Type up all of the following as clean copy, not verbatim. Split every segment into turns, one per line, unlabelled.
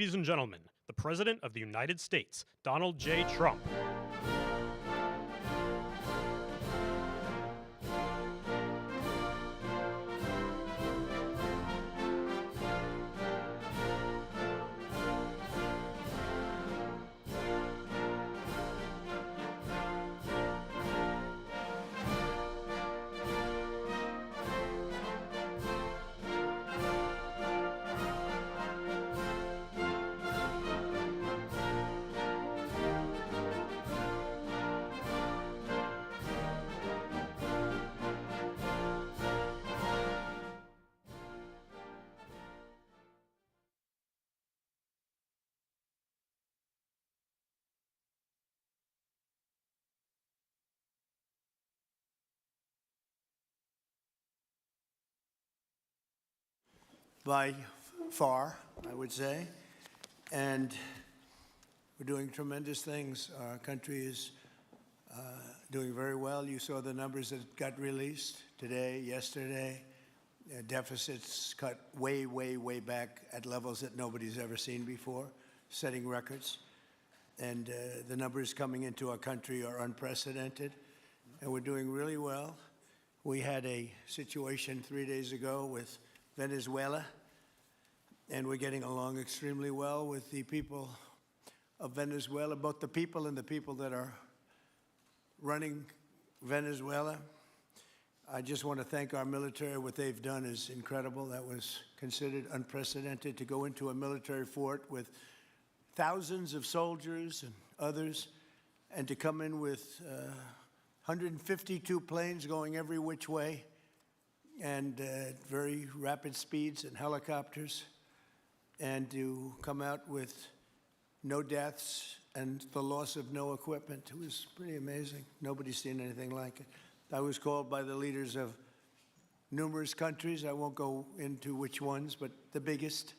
Ladies and gentlemen, the President of the United States, Donald J. Trump.
By far, I would say, and we're doing tremendous things. Our country is doing very well. You saw the numbers that got released today, yesterday. Deficits cut way, way, way back at levels that nobody's ever seen before, setting records. And the numbers coming into our country are unprecedented, and we're doing really well. We had a situation 3 days ago with Venezuela, and we're getting along extremely well with the people of Venezuela, both the people and the people that are running Venezuela. I just want to thank our military. What they've done is incredible. That was considered unprecedented, to go into a military fort with thousands of soldiers and others, and to come in with 152 planes going every which way, and very rapid speeds, and helicopters, and to come out with no deaths and the loss of no equipment. It was pretty amazing. Nobody's seen anything like it. I was called by the leaders of numerous countries. I won't go into which ones, but the biggest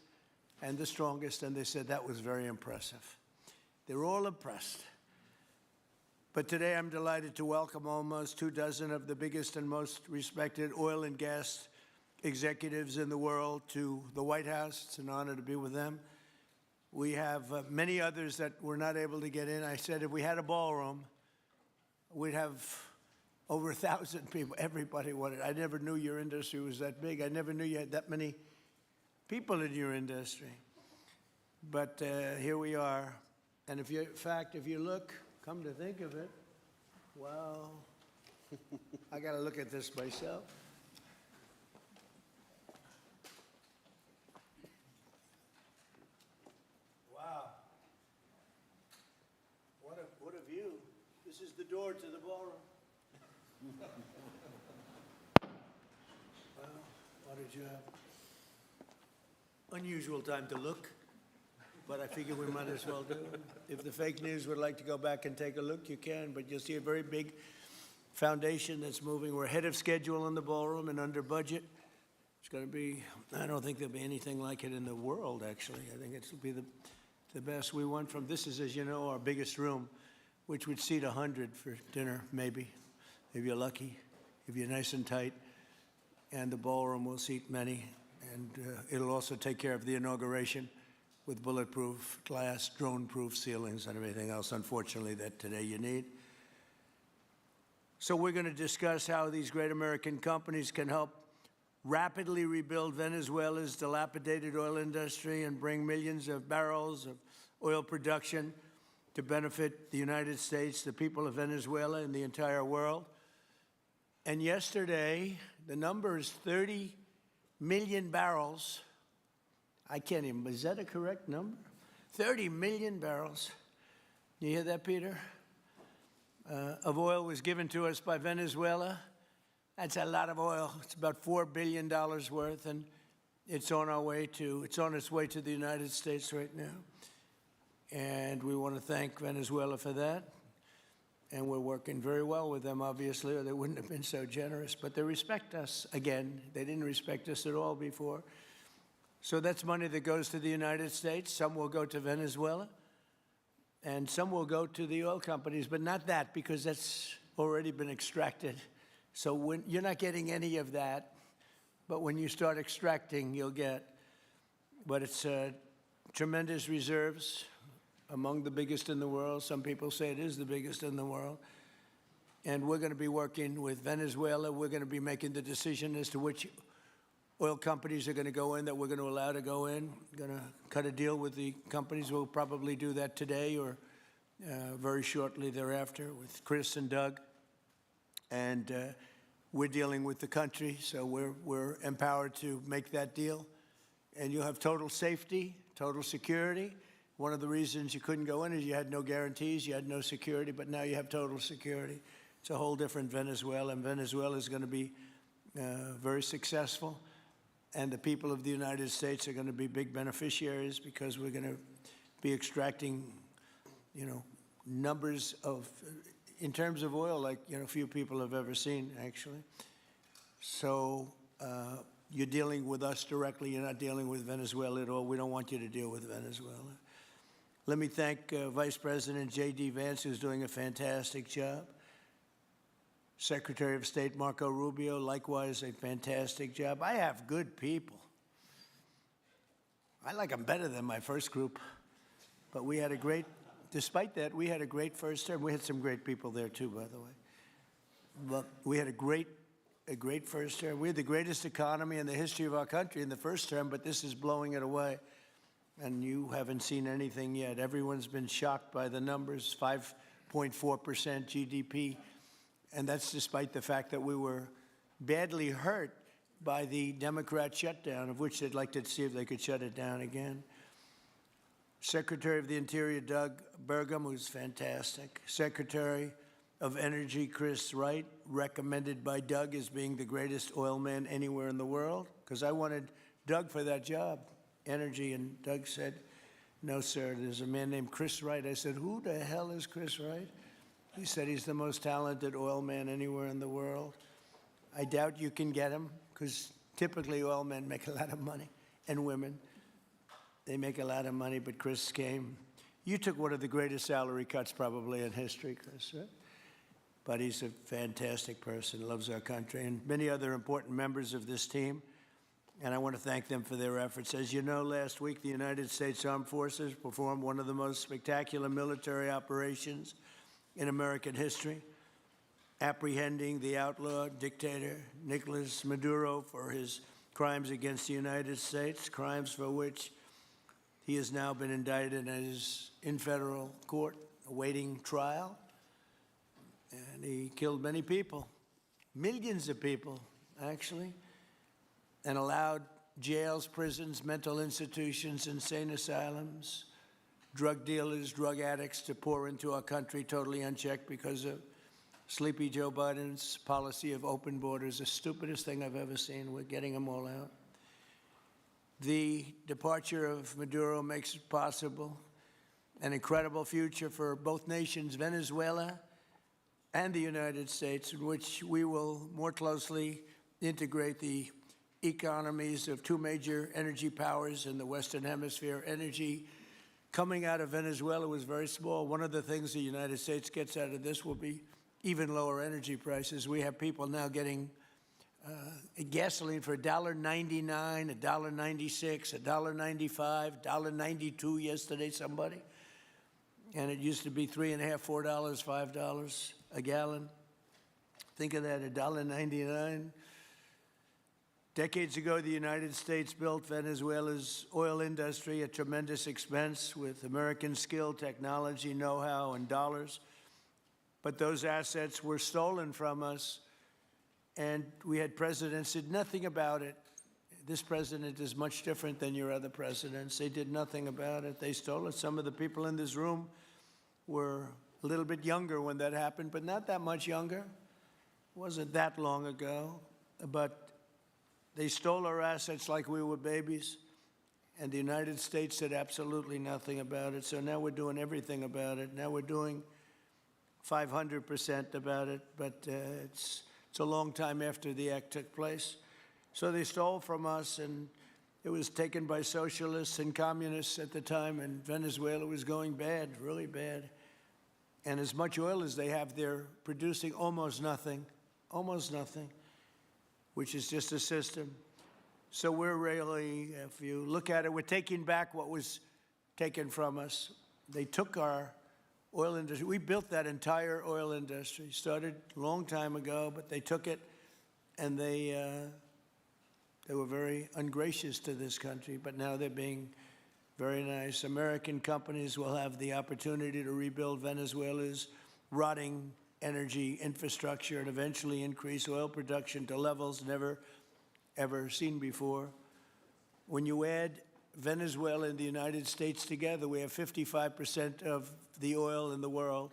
and the strongest, and they said that was very impressive. They're all impressed. But today I'm delighted to welcome almost 24 of the biggest and most respected oil and gas executives in the world to the White House. It's an honor to be with them. We have many others that were not able to get in. I said if we had a ballroom, we'd have over 1,000 people. Everybody wanted. I never knew your industry was that big. I never knew you had that many people in your industry. But here we are. And in fact, if you look, come to think of it, well, I got to look at this myself. Wow. What a view. This is the door to the ballroom. Well, what did you have? Unusual time to look, but I figure we might as well do it. If the fake news would like to go back and take a look, you can, but you'll see a very big foundation that's moving. We're ahead of schedule in the ballroom and under budget. It's going to be, I don't think there'll be anything like it in the world, actually. I think it'll be the best. We went from, this is, as you know, our biggest room, which would seat 100 for dinner, maybe, if you're lucky, if you're nice and tight. And the ballroom will seat many, and it'll also take care of the inauguration with bulletproof glass, drone-proof ceilings, and everything else, unfortunately, that today you need. So we're going to discuss how these great American companies can help rapidly rebuild Venezuela's dilapidated oil industry and bring millions of barrels of oil production to benefit the United States, the people of Venezuela, and the entire world. And yesterday, the number is 30 million barrels. I can't even, is that a correct number? 30 million barrels. You hear that, Peter? Of oil was given to us by Venezuela. That's a lot of oil. It's about $4 billion worth, and it's on its way to the United States right now. And we want to thank Venezuela for that. And we're working very well with them, obviously, or they wouldn't have been so generous. But they respect us again. They didn't respect us at all before. So that's money that goes to the United States. Some will go to Venezuela, and some will go to the oil companies, but not that, because that's already been extracted. So when you're not getting any of that, but when you start extracting, you'll get. But it's tremendous reserves, among the biggest in the world. Some people say it is the biggest in the world. And we're going to be working with Venezuela. We're going to be making the decision as to which oil companies are going to go in, that we're going to allow to go in. Going to cut a deal with the companies. We'll probably do that today or very shortly thereafter with Chris and Doug. And we're dealing with the country, so we're empowered to make that deal. And you'll have total safety, total security. One of the reasons you couldn't go in is you had no guarantees, you had no security, but now you have total security. It's a whole different Venezuela, and Venezuela is going to be very successful. And the people of the United States are going to be big beneficiaries because we're going to be extracting, numbers of, in terms of oil, like, few people have ever seen, actually. So you're dealing with us directly. You're not dealing with Venezuela at all. We don't want you to deal with Venezuela. Let me thank Vice President J.D. Vance, who's doing a fantastic job. Secretary of State Marco Rubio, likewise, a fantastic job. I have good people. I like them better than my first group. But we had a great, despite that, we had a great first term. We had some great people there, too, by the way. But we had a great first term. We had the greatest economy in the history of our country in the first term, but this is blowing it away. And you haven't seen anything yet. Everyone's been shocked by the numbers, 5.4% GDP. And that's despite the fact that we were badly hurt by the Democrat shutdown, of which they'd like to see if they could shut it down again. Secretary of the Interior, Doug Burgum, who's fantastic. Secretary of Energy, Chris Wright, recommended by Doug as being the greatest oil man anywhere in the world, because I wanted Doug for that job, energy, and Doug said, no, sir, there's a man named Chris Wright. I said, who the hell is Chris Wright? He said he's the most talented oil man anywhere in the world. I doubt you can get him, because typically oil men make a lot of money, and women. They make a lot of money, but Chris came. You took one of the greatest salary cuts probably in history, Chris, right? But he's a fantastic person, loves our country, and many other important members of this team. And I want to thank them for their efforts. As you know, last week, the United States Armed Forces performed one of the most spectacular military operations in American history, apprehending the outlaw dictator Nicolas Maduro for his crimes against the United States, crimes for which he has now been indicted and is in federal court awaiting trial. And he killed many people, millions of people, actually, and allowed jails, prisons, mental institutions, insane asylums, drug dealers, drug addicts to pour into our country totally unchecked because of Sleepy Joe Biden's policy of open borders, the stupidest thing I've ever seen. We're getting them all out. The departure of Maduro makes it possible an incredible future for both nations, Venezuela and the United States, in which we will more closely integrate the economies of two major energy powers in the Western Hemisphere. Energy coming out of Venezuela was very small. One of the things the United States gets out of this will be even lower energy prices. We have people now getting gasoline for $1.99, $1.96, $1.95, $1.92 yesterday, somebody. And it used to be $3.50, $4, $5 a gallon. Think of that, $1.99. Decades ago, the United States built Venezuela's oil industry at tremendous expense with American skill, technology, know-how, and dollars. But those assets were stolen from us, and we had presidents who did nothing about it. This president is much different than your other presidents. They did nothing about it. They stole it. Some of the people in this room were a little bit younger when that happened, but not that much younger. It wasn't that long ago. But they stole our assets like we were babies, and the United States did absolutely nothing about it. So now we're doing everything about it. Now we're doing 500% about it, but it's a long time after the act took place. So they stole from us, and it was taken by socialists and communists at the time, and Venezuela was going bad, really bad. And as much oil as they have, they're producing almost nothing, which is just a system. So we're really, if you look at it, we're taking back what was taken from us. They took our oil industry. We built that entire oil industry. Started a long time ago, but they took it, and they were very ungracious to this country. But now they're being very nice. American companies will have the opportunity to rebuild Venezuela's rotting energy infrastructure and eventually increase oil production to levels never, ever seen before. When you add Venezuela and the United States together, we have 55% of the oil in the world.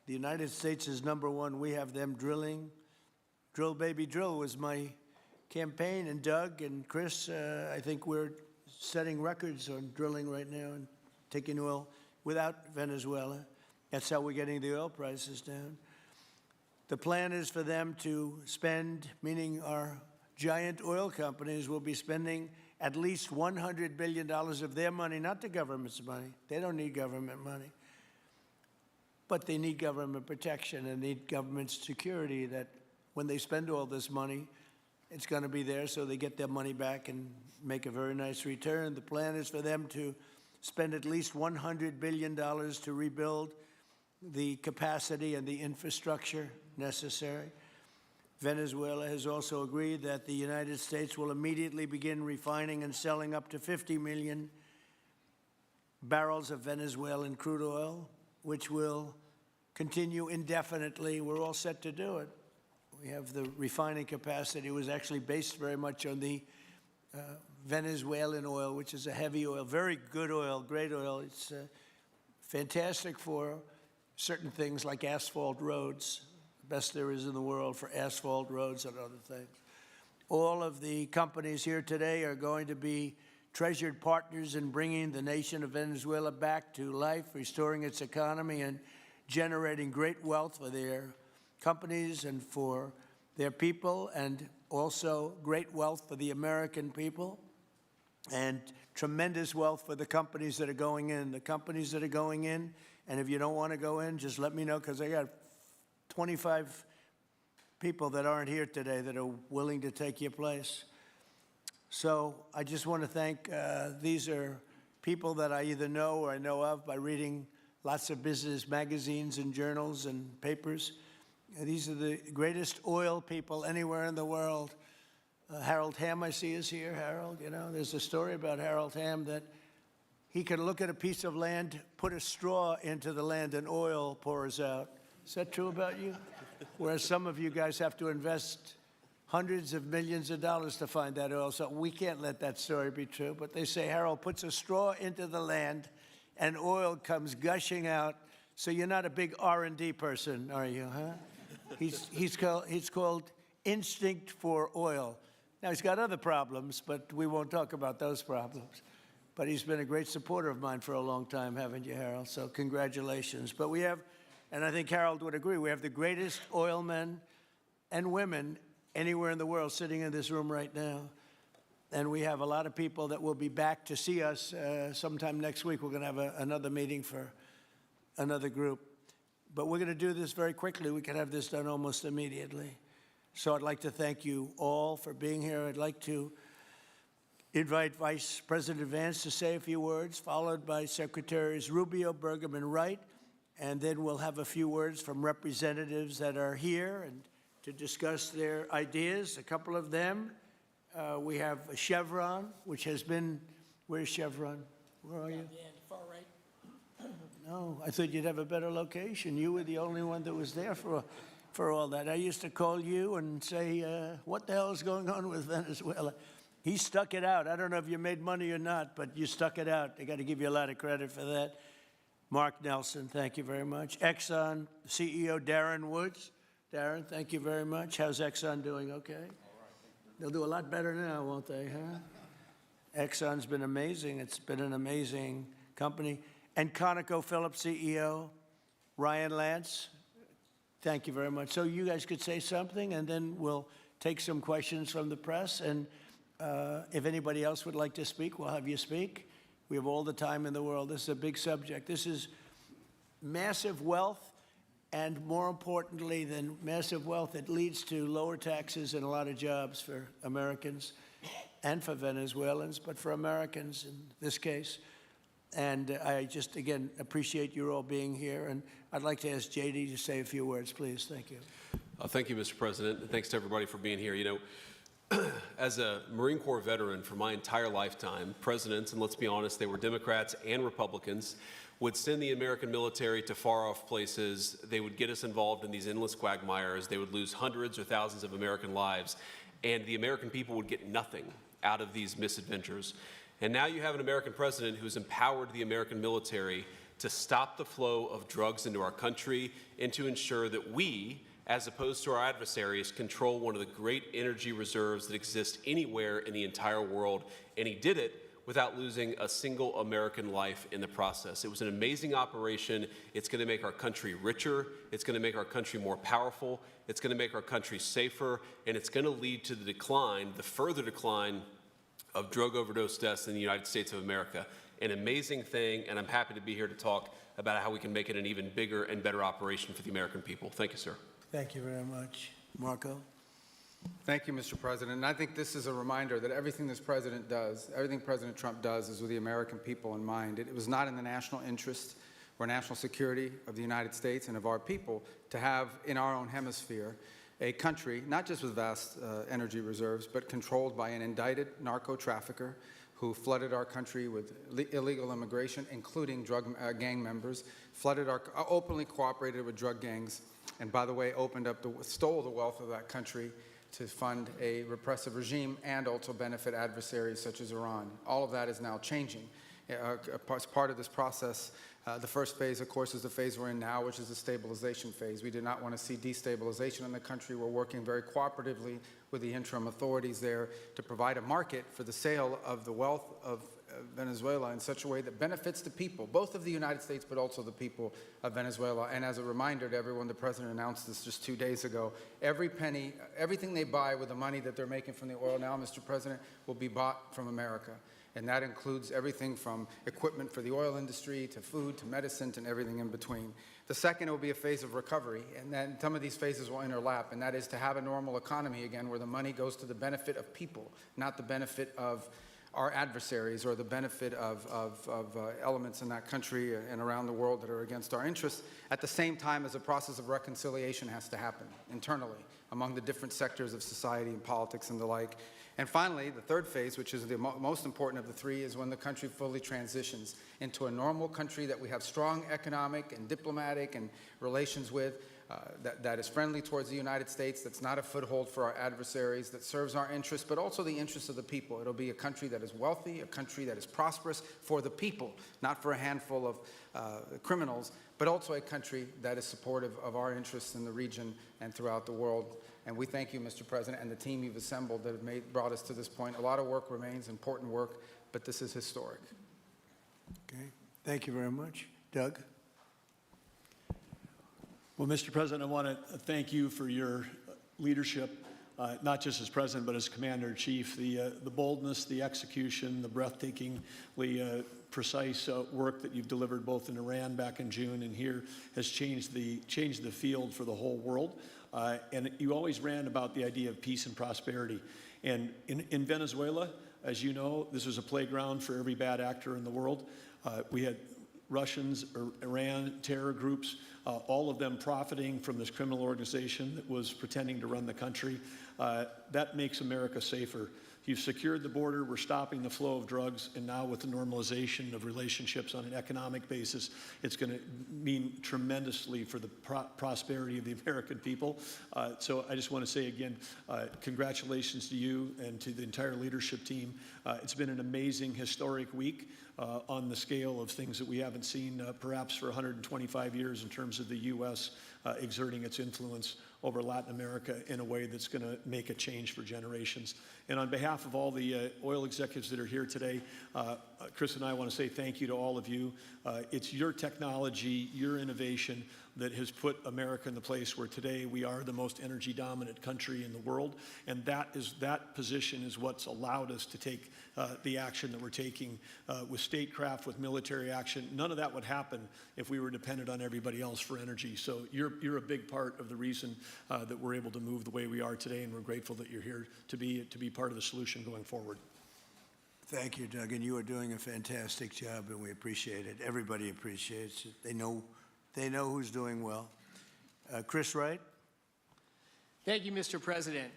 The United States is number one. We have them drilling. Drill, baby, drill was my campaign. And Doug and Chris, I think we're setting records on drilling right now and taking oil without Venezuela. That's how we're getting the oil prices down. The plan is for them to spend, meaning our giant oil companies will be spending at least $100 billion of their money, not the government's money. They don't need government money. But they need government protection and need government security that when they spend all this money, it's going to be there so they get their money back and make a very nice return. The plan is for them to spend at least $100 billion to rebuild the capacity and the infrastructure necessary. Venezuela has also agreed that the United States will immediately begin refining and selling up to 50 million barrels of Venezuelan crude oil, which will continue indefinitely. We're all set to do it. We have the refining capacity. It was actually based very much on the Venezuelan oil, which is a heavy oil, very good oil, great oil. It's fantastic for certain things like asphalt roads. Best there is in the world for asphalt roads and other things. All of the companies here today are going to be treasured partners in bringing the nation of Venezuela back to life, restoring its economy, and generating great wealth for their companies and for their people, and also great wealth for the American people, and tremendous wealth for the companies that are going in. The companies that are going in, and if you don't want to go in, just let me know, because I got 25 people that aren't here today that are willing to take your place. So I just want to thank, these are people that I either know or I know of by reading lots of business magazines and journals and papers. These are the greatest oil people anywhere in the world. Harold Hamm, I see, is here. Harold, you know, there's a story about Harold Hamm that he can look at a piece of land, put a straw into the land, and oil pours out. Is that true about you? Whereas some of you guys have to invest hundreds of millions of dollars to find that oil. So we can't let that story be true. But they say Harold puts a straw into the land and oil comes gushing out. So you're not a big R&D person, are you, huh? He's called Instinct for Oil. Now, he's got other problems, but we won't talk about those problems. But he's been a great supporter of mine for a long time, haven't you, Harold? So congratulations. But we have, and I think Harold would agree, we have the greatest oil men and women anywhere in the world sitting in this room right now. And we have a lot of people that will be back to see us sometime next week. We're going to have another meeting for another group. But we're going to do this very quickly. We can have this done almost immediately. So I'd like to thank you all for being here. I'd like to invite Vice President Vance to say a few words, followed by Secretaries Rubio, Burgum, and Wright. And then we'll have a few words from representatives that are here and to discuss their ideas, a couple of them. We have Chevron, which has been, where's Chevron? Where are you?
Far right.
No, I thought you'd have a better location. You were the only one that was there for all that. I used to call you and say, what the hell is going on with Venezuela? He stuck it out. I don't know if you made money or not, but you stuck it out. I got to give you a lot of credit for that. Mark Nelson, thank you very much. Exxon CEO Darren Woods. Darren, thank you very much. How's Exxon doing? Okay? All right. They'll do a lot better now, won't they, huh? Exxon's been amazing. It's been an amazing company. And ConocoPhillips CEO Ryan Lance, thank you very much. So you guys could say something, and then we'll take some questions from the press. And if anybody else would like to speak, we'll have you speak. We have all the time in the world. This is a big subject. This is massive wealth, and more importantly than massive wealth, it leads to lower taxes and a lot of jobs for Americans and for Venezuelans, but for Americans in this case. And I just, again, appreciate you all being here. And I'd like to ask JD to say a few words, please. Thank you.
Thank you, Mr. President, and thanks to everybody for being here. You know, as a Marine Corps veteran for my entire lifetime, presidents, and let's be honest, they were Democrats and Republicans, would send the American military to far-off places. They would get us involved in these endless quagmires. They would lose hundreds or thousands of American lives, and the American people would get nothing out of these misadventures. And now you have an American president who's empowered the American military to stop the flow of drugs into our country and to ensure that we, as opposed to our adversaries, control one of the great energy reserves that exist anywhere in the entire world. And he did it without losing a single American life in the process. It was an amazing operation. It's going to make our country richer. It's going to make our country more powerful. It's going to make our country safer. And it's going to lead to the decline, the further decline of drug overdose deaths in the United States of America. An amazing thing, and I'm happy to be here to talk about how we can make it an even bigger and better operation for the American people. Thank you, sir.
Thank you very much. Marco?
Thank you, Mr. President. And I think this is a reminder that everything this president does, everything President Trump does is with the American people in mind. It was not in the national interest or national security of the United States and of our people to have in our own hemisphere a country, not just with vast energy reserves, but controlled by an indicted narco-trafficker who flooded our country with illegal immigration, including drug gang members, openly cooperated with drug gangs, and by the way, stole the wealth of that country to fund a repressive regime and also benefit adversaries such as Iran. All of that is now changing. As part of this process, the first phase, of course, is the phase we're in now, which is the stabilization phase. We do not want to see destabilization in the country. We're working very cooperatively with the interim authorities there to provide a market for the sale of the wealth of Venezuela in such a way that benefits the people, both of the United States, but also the people of Venezuela. And as a reminder to everyone, the president announced this just 2 days ago. Every penny, everything they buy with the money that they're making from the oil now, Mr. President, will be bought from America. And that includes everything from equipment for the oil industry to food to medicine and everything in between. The second will be a phase of recovery, and then some of these phases will interlap, and that is to have a normal economy again where the money goes to the benefit of people, not the benefit of our adversaries or the benefit of elements in that country and around the world that are against our interests, at the same time as a process of reconciliation has to happen internally among the different sectors of society and politics and the like. And finally, the third phase, which is the most important of the three, is when the country fully transitions into a normal country that we have strong economic and diplomatic and relations with, that is friendly towards the United States, that's not a foothold for our adversaries, that serves our interests, but also the interests of the people. It'll be a country that is wealthy, a country that is prosperous for the people, not for a handful of criminals, but also a country that is supportive of our interests in the region and throughout the world. And we thank you, Mr. President, and the team you've assembled that have brought us to this point. A lot of work remains, important work, but this is historic.
Okay. Thank you very much. Doug?
Well, Mr. President, I want to thank you for your leadership, not just as President, but as Commander-in-Chief. The boldness, the execution, the breathtakingly precise work that you've delivered both in Iran back in June and here has changed the field for the whole world. And you always ran about the idea of peace and prosperity. And in Venezuela, as you know, this was a playground for every bad actor in the world. We had Russians, Iran, terror groups, all of them profiting from this criminal organization that was pretending to run the country. That makes America safer. You've secured the border, we're stopping the flow of drugs, and now with the normalization of relationships on an economic basis, it's going to mean tremendously for the prosperity of the American people. So I just want to say again, congratulations to you and to the entire leadership team. It's been an amazing, historic week on the scale of things that we haven't seen perhaps for 125 years in terms of the U.S. Exerting its influence over Latin America in a way that's going to make a change for generations. And on behalf of all the oil executives that are here today, Chris and I want to say thank you to all of you. It's your technology, your innovation that has put America in the place where today we are the most energy dominant country in the world. And that position is what's allowed us to take the action that we're taking with statecraft, with military action. None of that would happen if we were dependent on everybody else for energy. So you're a big part of the reason that we're able to move the way we are today, and we're grateful that you're here to be part of the solution going forward.
Thank you, Doug, and you are doing a fantastic job, and we appreciate it. Everybody appreciates it. They know who's doing well. Chris Wright?
Thank you, Mr. President.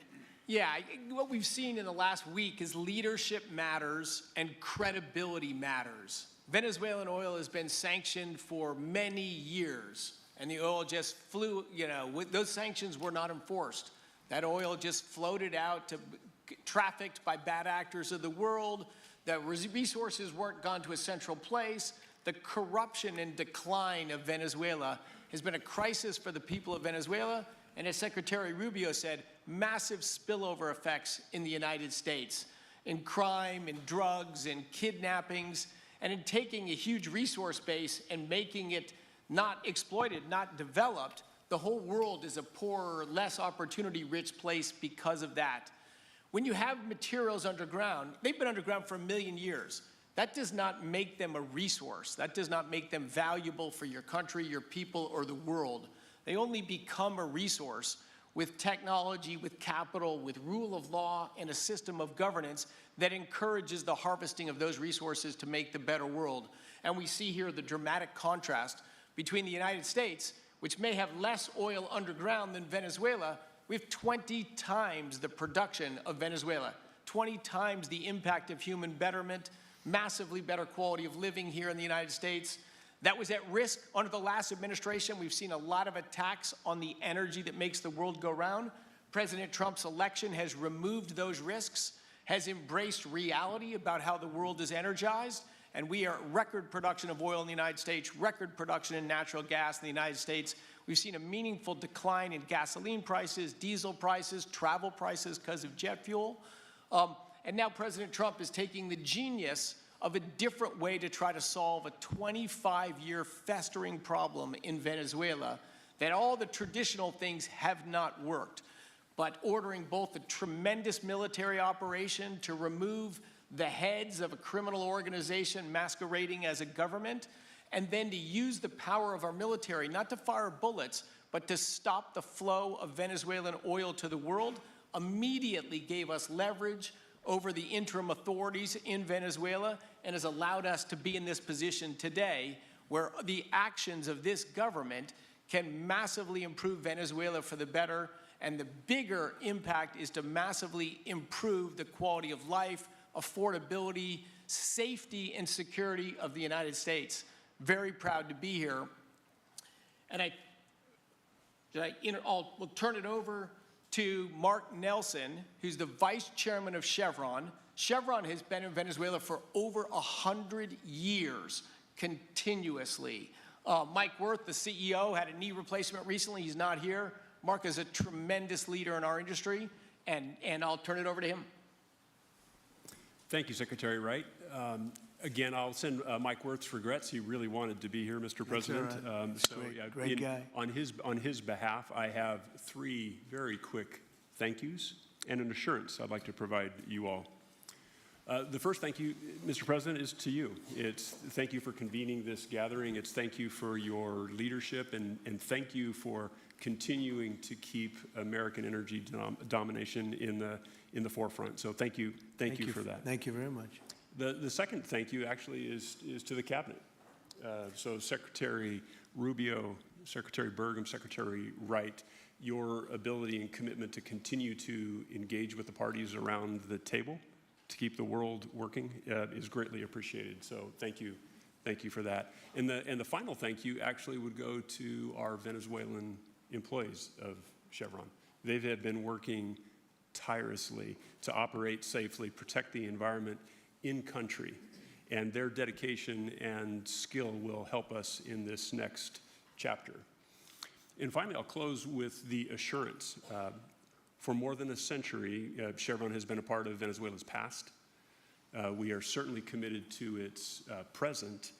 What we've seen in the last week is leadership matters and credibility matters. Venezuelan oil has been sanctioned for many years, and the oil just flew, those sanctions were not enforced. That oil just floated out trafficked by bad actors of the world. The resources weren't gone to a central place. The corruption and decline of Venezuela has been a crisis for the people of Venezuela, and as Secretary Rubio said, massive spillover effects in the United States, in crime, in drugs, in kidnappings, and in taking a huge resource base and making it not exploited, not developed. The whole world is a poorer, less opportunity-rich place because of that. When you have materials underground, they've been underground for 1 million years. That does not make them a resource. That does not make them valuable for your country, your people, or the world. They only become a resource with technology, with capital, with rule of law, and a system of governance that encourages the harvesting of those resources to make the better world. And we see here the dramatic contrast between the United States, which may have less oil underground than Venezuela. We have 20 times the production of Venezuela, 20 times the impact of human betterment, massively better quality of living here in the United States. That was at risk under the last administration. We've seen a lot of attacks on the energy that makes the world go round. President Trump's election has removed those risks, has embraced reality about how the world is energized, and we are at record production of oil in the United States, record production in natural gas in the United States. We've seen a meaningful decline in gasoline prices, diesel prices, travel prices because of jet fuel. And now President Trump is taking the genius of a different way to try to solve a 25-year festering problem in Venezuela, that all the traditional things have not worked. But ordering both a tremendous military operation to remove the heads of a criminal organization masquerading as a government, and then to use the power of our military, not to fire bullets, but to stop the flow of Venezuelan oil to the world, immediately gave us leverage over the interim authorities in Venezuela and has allowed us to be in this position today where the actions of this government can massively improve Venezuela for the better, and the bigger impact is to massively improve the quality of life, affordability, safety, and security of the United States. Very proud to be here. And we'll turn it over to Mark Nelson, who's the vice chairman of Chevron. Chevron has been in Venezuela for over 100 years, continuously. Mike Wirth, the CEO, had a knee replacement recently. He's not here. Mark is a tremendous leader in our industry, and I'll turn it over to him.
Thank you, Secretary Wright. Again, I'll send Mike Wirth's regrets. He really wanted to be here, Mr. President.
all right. Great guy.
On his behalf, I have 3 very quick thank yous and an assurance I'd like to provide you all. The first thank you, Mr. President, is to you. It's thank you for convening this gathering. It's thank you for your leadership, and thank you for continuing to keep American energy domination in the forefront. So thank you for that.
Thank you very much.
The second thank you actually is to the cabinet. So Secretary Rubio, Secretary Burgum, Secretary Wright, your ability and commitment to continue to engage with the parties around the table to keep the world working is greatly appreciated. So thank you for that. And the final thank you actually would go to our Venezuelan employees of Chevron. They have been working tirelessly to operate safely, protect the environment in country, and their dedication and skill will help us in this next chapter. And finally, I'll close with the assurance. For more than a century, Chevron has been a part of Venezuela's past. We are certainly committed to its present,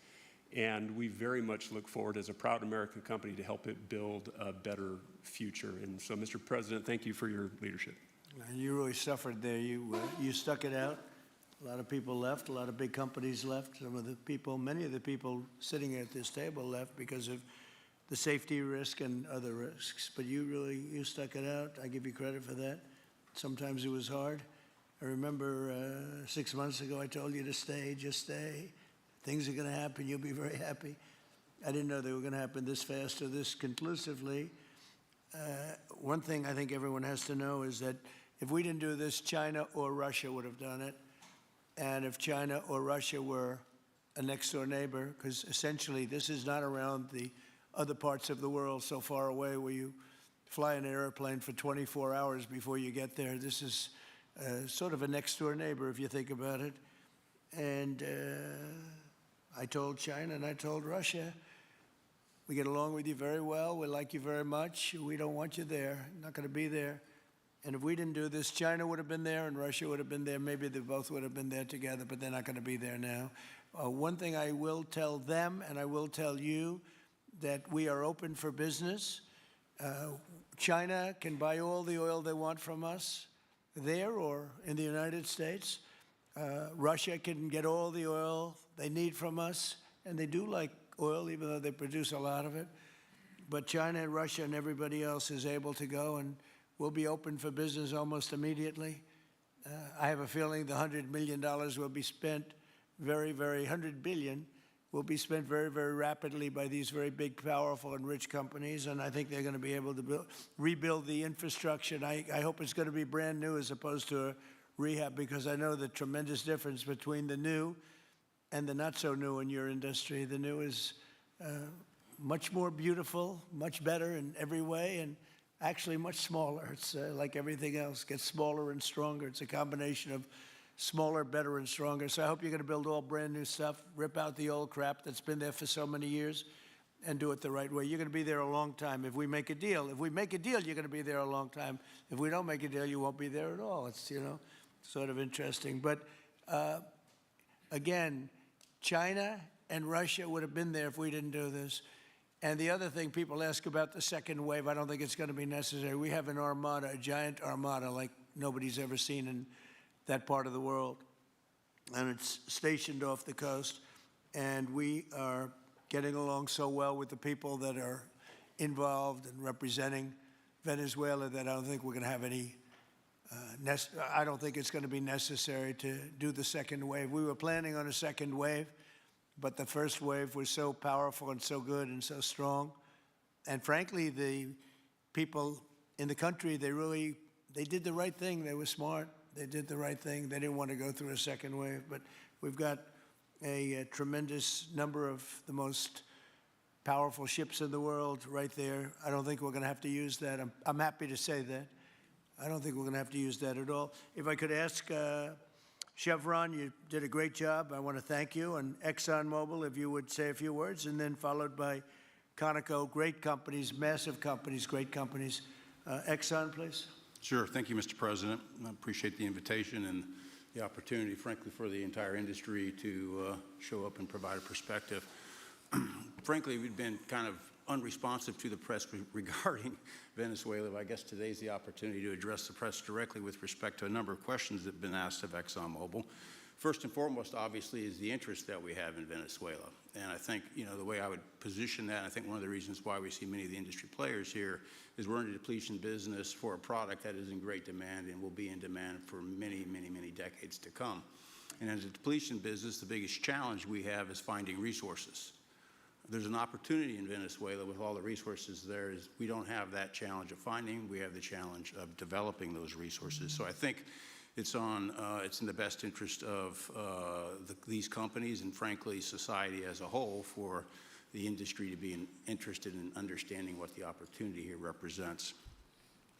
and we very much look forward as a proud American company to help it build a better future. And so, Mr. President, thank you for your leadership.
You really suffered there. You stuck it out. A lot of people left. A lot of big companies left. Many of the people sitting at this table left because of the safety risk and other risks. But you stuck it out. I give you credit for that. Sometimes it was hard. I remember 6 months ago I told you to stay, just stay. Things are going to happen. You'll be very happy. I didn't know they were going to happen this fast or this conclusively. One thing I think everyone has to know is that if we didn't do this, China or Russia would have done it. And if China or Russia were a next-door neighbor, because essentially this is not around the other parts of the world so far away where you fly in an airplane for 24 hours before you get there. This is sort of a next-door neighbor, if you think about it. And I told China and I told Russia, we get along with you very well. We like you very much. We don't want you there. Not going to be there. And if we didn't do this, China would have been there and Russia would have been there. Maybe they both would have been there together, but they're not going to be there now. One thing I will tell them, and I will tell you, that we are open for business. China can buy all the oil they want from us there or in the United States. Russia can get all the oil they need from us, and they do like oil, even though they produce a lot of it. But China and Russia and everybody else is able to go, and we'll be open for business almost immediately. I have a feeling the $100 million will be spent $100 billion will be spent very, very rapidly by these very big, powerful, and rich companies, and I think they're going to be able to rebuild the infrastructure. And I hope it's going to be brand new as opposed to a rehab, because I know the tremendous difference between the new and the not so new in your industry. The new is much more beautiful, much better in every way, and actually much smaller. It's like everything else, gets smaller and stronger. It's a combination of smaller, better, and stronger. So I hope you're going to build all brand new stuff, rip out the old crap that's been there for so many years, and do it the right way. You're going to be there a long time if we make a deal. If we make a deal, you're going to be there a long time. If we don't make a deal, you won't be there at all. It's, sort of interesting. But again, China and Russia would have been there if we didn't do this. And the other thing people ask about the second wave, I don't think it's going to be necessary. We have an armada, a giant armada like nobody's ever seen in that part of the world. And it's stationed off the coast. And we are getting along so well with the people that are involved in representing Venezuela that I don't think we're going to have any, I don't think it's going to be necessary to do the second wave. We were planning on a second wave, but the first wave was so powerful and so good and so strong. And frankly, the people in the country, they did the right thing. They were smart. They did the right thing. They didn't want to go through a second wave. But we've got a tremendous number of the most powerful ships in the world right there. I don't think we're going to have to use that. I'm happy to say that. I don't think we're going to have to use that at all. If I could ask Chevron, you did a great job. I want to thank you. And ExxonMobil, if you would say a few words, and then followed by Conoco, great companies, massive companies, great companies. Exxon, please.
Sure. Thank you, Mr. President. I appreciate the invitation and the opportunity, frankly, for the entire industry to show up and provide a perspective. Frankly, we've been kind of unresponsive to the press regarding Venezuela. I guess today's the opportunity to address the press directly with respect to a number of questions that have been asked of ExxonMobil. First and foremost, obviously, is the interest that we have in Venezuela. And I think, the way I would position that, I think one of the reasons why we see many of the industry players here is we're in a depletion business for a product that is in great demand and will be in demand for many, many, many decades to come. And as a depletion business, the biggest challenge we have is finding resources. There's an opportunity in Venezuela with all the resources there is we don't have that challenge of finding, we have the challenge of developing those resources. So I think it's in the best interest of these companies and frankly society as a whole for the industry to be interested in understanding what the opportunity here represents.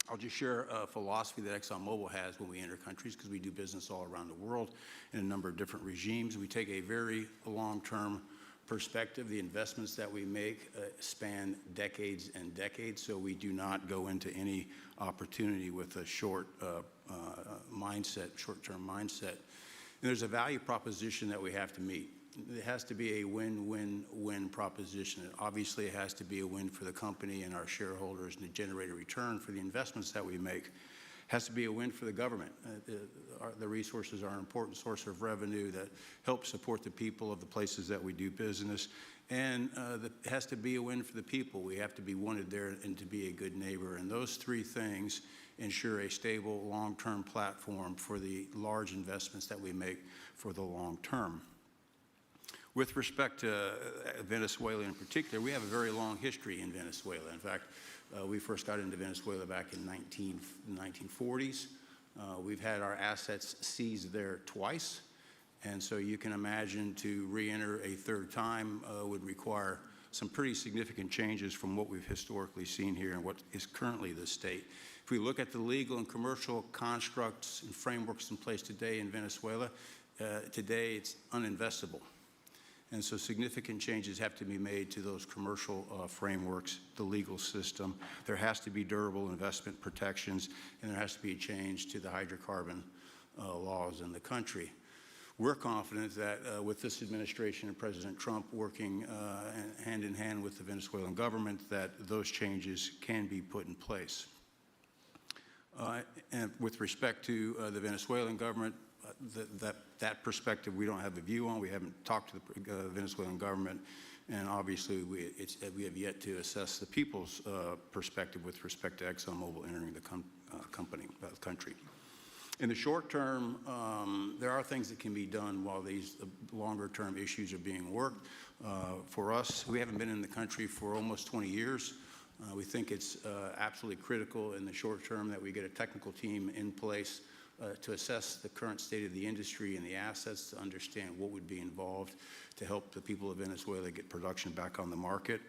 I'll just share a philosophy that ExxonMobil has when we enter countries, because we do business all around the world in a number of different regimes. We take a very long-term perspective. The investments that we make span decades and decades, so we do not go into any opportunity with a short-term mindset. And there's a value proposition that we have to meet. It has to be a win-win-win proposition. Obviously, it has to be a win for the company and our shareholders and to generate a return for the investments that we make. Has to be a win for the government. The resources are an important source of revenue that helps support the people of the places that we do business. And it has to be a win for the people. We have to be wanted there and to be a good neighbor. And those three things ensure a stable, long-term platform for the large investments that we make for the long term. With respect to Venezuela in particular, we have a very long history in Venezuela. In fact, we first got into Venezuela back in the 1940s. We've had our assets seized there twice. And so you can imagine to re-enter a third time would require some pretty significant changes from what we've historically seen here and what is currently the state. If we look at the legal and commercial constructs and frameworks in place today in Venezuela, today it's uninvestable. And so significant changes have to be made to those commercial frameworks, the legal system. There has to be durable investment protections, and there has to be a change to the hydrocarbon laws in the country. We're confident that with this administration and President Trump working hand in hand with the Venezuelan government, that those changes can be put in place. And with respect to the Venezuelan government, that perspective we don't have a view on. We haven't talked to the Venezuelan government, and obviously we have yet to assess the people's perspective with respect to ExxonMobil entering the country. In the short term, there are things that can be done while these longer-term issues are being worked. For us, we haven't been in the country for almost 20 years. We think it's absolutely critical in the short term that we get a technical team in place to assess the current state of the industry and the assets, to understand what would be involved to help the people of Venezuela get production back on the market.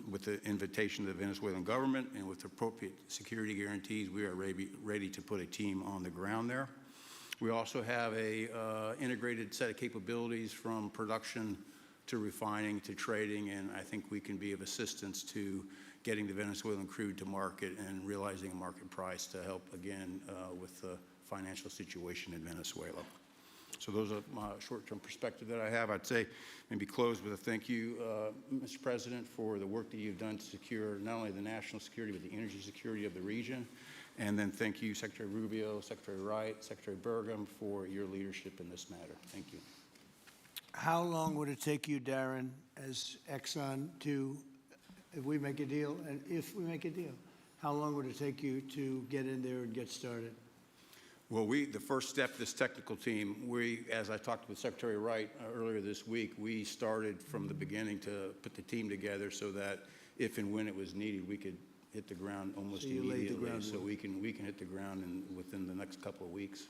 With the invitation of the Venezuelan government and with appropriate security guarantees, we are ready to put a team on the ground there. We also have a integrated set of capabilities from production to refining to trading, and I think we can be of assistance to getting the Venezuelan crude to market and realizing a market price to help, again, with the financial situation in Venezuela. So those are my short-term perspective that I have. I'd say maybe close with a thank you, Mr. President, for the work that you've done to secure not only the national security, but the energy security of the region. And then thank you, Secretary Rubio, Secretary Wright, Secretary Burgum, for your leadership in this matter. Thank you.
How long would it take you, Darren, as Exxon to, if we make a deal, how long would it take you to get in there and get started?
Well, the first step, this technical team, as I talked with Secretary Wright earlier this week, we started from the beginning to put the team together so that if and when it was needed, we could hit the ground almost immediately. So we can hit the ground within the next couple of weeks,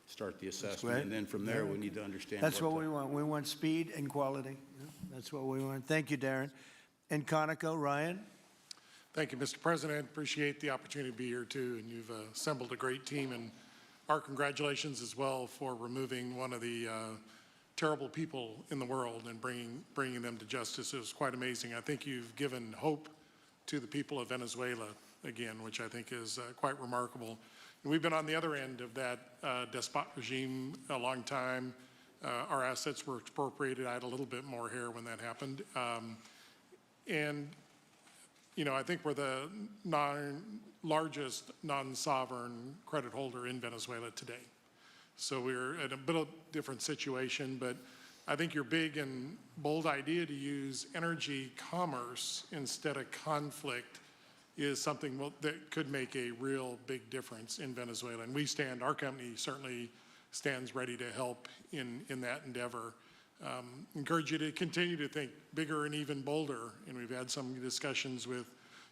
start the assessment. And then from there, we need to understand.
That's what we want. We want speed and quality. That's what we want. Thank you, Darren. And Conoco, Ryan?
Thank you, Mr. President. Appreciate the opportunity to be here, too. And you've assembled a great team. And our congratulations as well for removing one of the terrible people in the world and bringing them to justice. It was quite amazing. I think you've given hope to the people of Venezuela again, which I think is quite remarkable. And we've been on the other end of that despot regime a long time. Our assets were expropriated. I had a little bit more hair when that happened. And, you know, I think we're the largest non-sovereign credit holder in Venezuela today. So we're in a bit of a different situation, but I think your big and bold idea to use energy commerce instead of conflict is something that could make a real big difference in Venezuela. And our company certainly stands ready to help in that endeavor. Encourage you to continue to think bigger and even bolder. And we've had some discussions with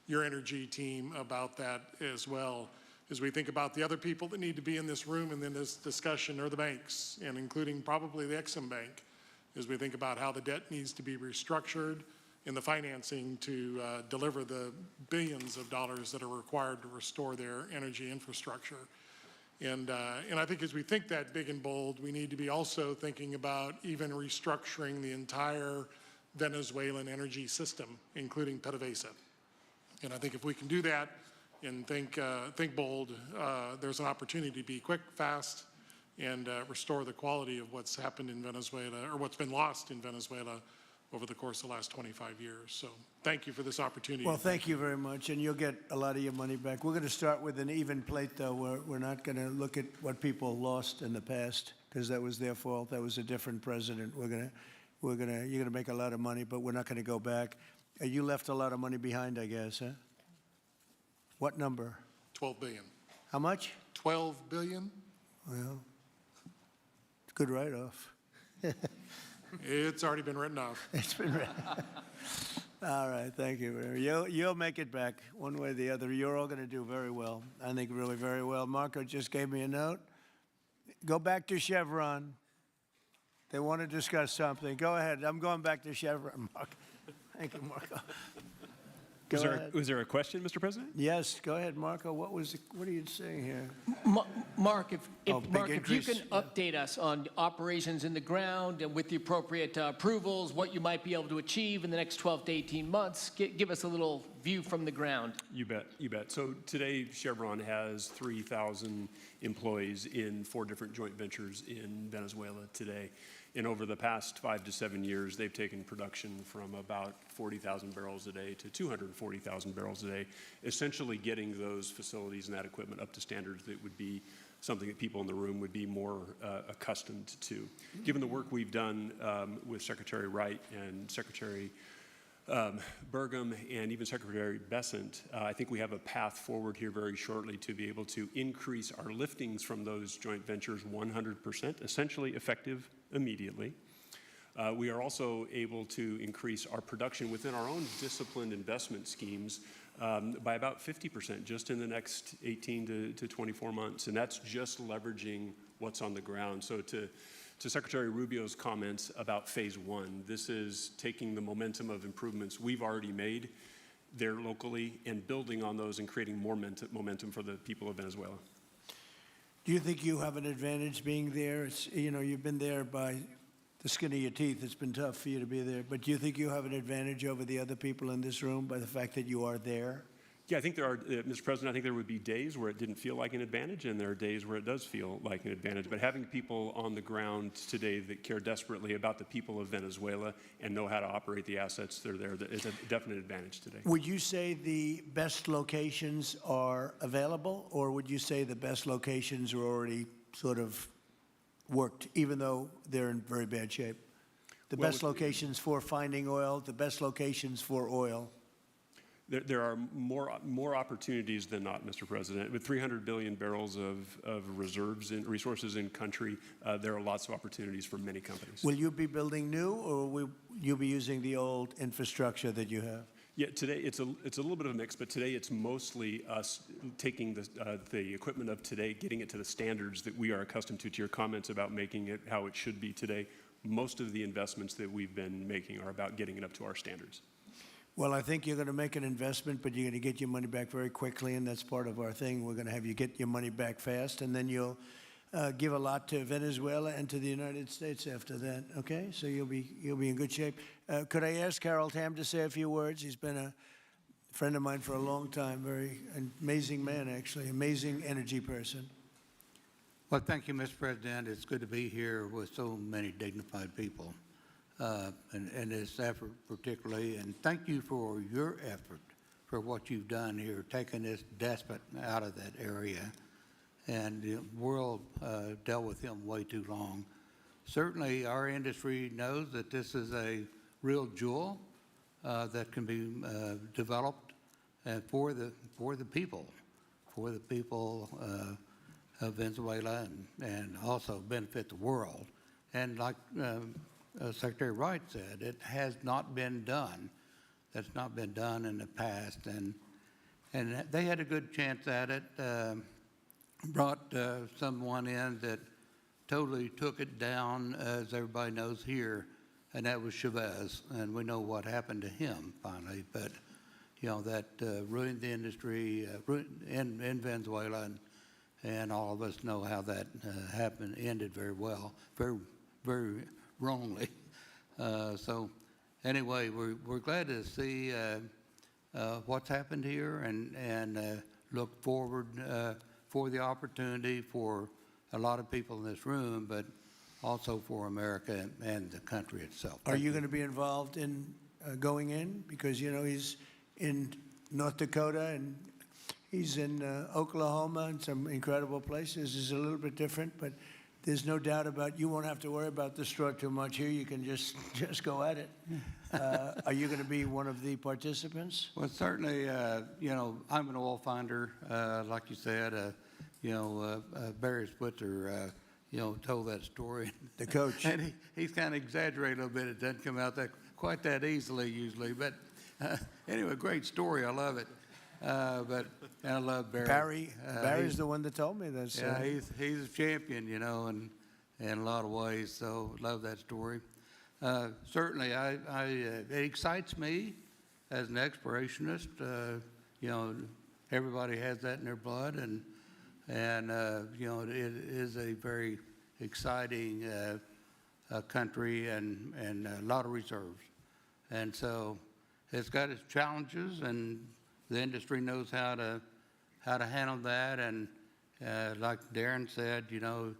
your energy team about that as well. As we think about the other people that need to be in this room and in this discussion are the banks, and including probably the Exim Bank, as we think about how the debt needs to be restructured and the financing to deliver the billions of dollars that are required to restore their energy infrastructure. And I think as we think that big and bold, we need to be also thinking about even restructuring the entire Venezuelan energy system, including PDVSA. And I think if we can do that and think bold, there's an opportunity to be quick, fast, and restore the quality of what's happened in Venezuela, or what's been lost in Venezuela over the course of the last 25 years. So thank you for this opportunity.
Well, thank you very much, and you'll get a lot of your money back. We're going to start with an even plate, though. We're not going to look at what people lost in the past, because that was their fault. That was a different president. You're going to make a lot of money, but we're not going to go back. You left a lot of money behind, I guess, huh? What number?
12 billion.
How much?
12 billion?
Well, it's a good write-off.
It's already been written off.
It's been written. All right, thank you. You'll make it back one way or the other. You're all going to do very well. I think really very well. Marco just gave me a note. Go back to Chevron. They want to discuss something. Go ahead. I'm going back to Chevron, Marco. Thank you, Marco. Go ahead.
Was there a question, Mr. President?
Yes, go ahead, Marco. What are you saying here?
Mark,
Oh, big
Mark, if you
increase,
can
yeah.
update us on operations in the ground and with the appropriate approvals, what you might be able to achieve in the next 12 to 18 months, give us a little view from the ground.
You bet, you bet. So today, Chevron has 3,000 employees in 4 different joint ventures in Venezuela today. And over the past 5 to 7 years, they've taken production from about 40,000 barrels a day to 240,000 barrels a day, essentially getting those facilities and that equipment up to standards that would be something that people in the room would be more accustomed to. Given the work we've done with Secretary Wright and Secretary Burgum and even Secretary Bessent, I think we have a path forward here very shortly to be able to increase our liftings from those joint ventures 100%, essentially effective immediately. We are also able to increase our production within our own disciplined investment schemes by about 50% just in the next 18 to 24 months. And that's just leveraging what's on the ground. So to Secretary Rubio's comments about phase 1, this is taking the momentum of improvements we've already made there locally and building on those and creating more momentum for the people of Venezuela.
Do you think you have an advantage being there? You've been there by the skin of your teeth. It's been tough for you to be there. But do you think you have an advantage over the other people in this room by the fact that you are there?
Yeah, I think there are, Mr. President, I think there would be days where it didn't feel like an advantage, and there are days where it does feel like an advantage. But having people on the ground today that care desperately about the people of Venezuela and know how to operate the assets that are there is a definite advantage today.
Would you say the best locations are available, or would you say the best locations are already sort of worked, even though they're in very bad shape? The
Well,
best locations for finding oil, the best locations for oil.
There are more opportunities than not, Mr. President. With 300 billion barrels of reserves and resources in country, there are lots of opportunities for many companies.
Will you be building new, or will you be using the old infrastructure that you have?
Yeah, today it's a little bit of a mix, but today it's mostly us taking the equipment of today, getting it to the standards that we are accustomed to your comments about making it how it should be today. Most of the investments that we've been making are about getting it up to our standards.
Well, I think you're going to make an investment, but you're going to get your money back very quickly, and that's part of our thing. We're going to have you get your money back fast, and then you'll give a lot to Venezuela and to the United States after that. Okay, so you'll be in good shape. Could I ask Carol Tam to say a few words? He's been a friend of mine for a long time. Very amazing man, actually, amazing energy person.
Well, thank you, Mr. President. It's good to be here with so many dignified people. And this effort particularly, and thank you for your effort for what you've done here, taking this despot out of that area. And the world dealt with him way too long. Certainly, our industry knows that this is a real jewel that can be developed for the people of Venezuela, and also benefit the world. And like Secretary Wright said, it has not been done. That's not been done in the past, and they had a good chance at it. Brought someone in that totally took it down, as everybody knows here, and that was Chavez, and we know what happened to him finally. But that ruined the industry in Venezuela, and all of us know how that ended very well, very, very wrongly. So anyway, we're glad to see what's happened here, and look forward for the opportunity for a lot of people in this room, but also for America and the country itself.
Are
Thank
you going to be involved in going in? Because, you know, he's in North Dakota and he's in Oklahoma and some incredible places. It's a little bit different, but there's no doubt about you won't have to worry about the straw too much here. You can just go at it. Are you going to be one of the participants?
Well, certainly, you know, I'm an oil finder, like you said. You know, Barry Spitzer, you know, told that story.
The coach.
And he's kind of exaggerated a little bit. It doesn't come out quite that easily usually. But anyway, great story. I love it. And I love Barry.
Barry's the one that told me this.
Yeah, he's a champion, you know, in a lot of ways. So love that story. Certainly, it excites me as an explorationist. You know, everybody has that in their blood, and you know, it is a very exciting country and a lot of reserves. And so it's got its challenges, and the industry knows how to handle that. And like Darren said, you know,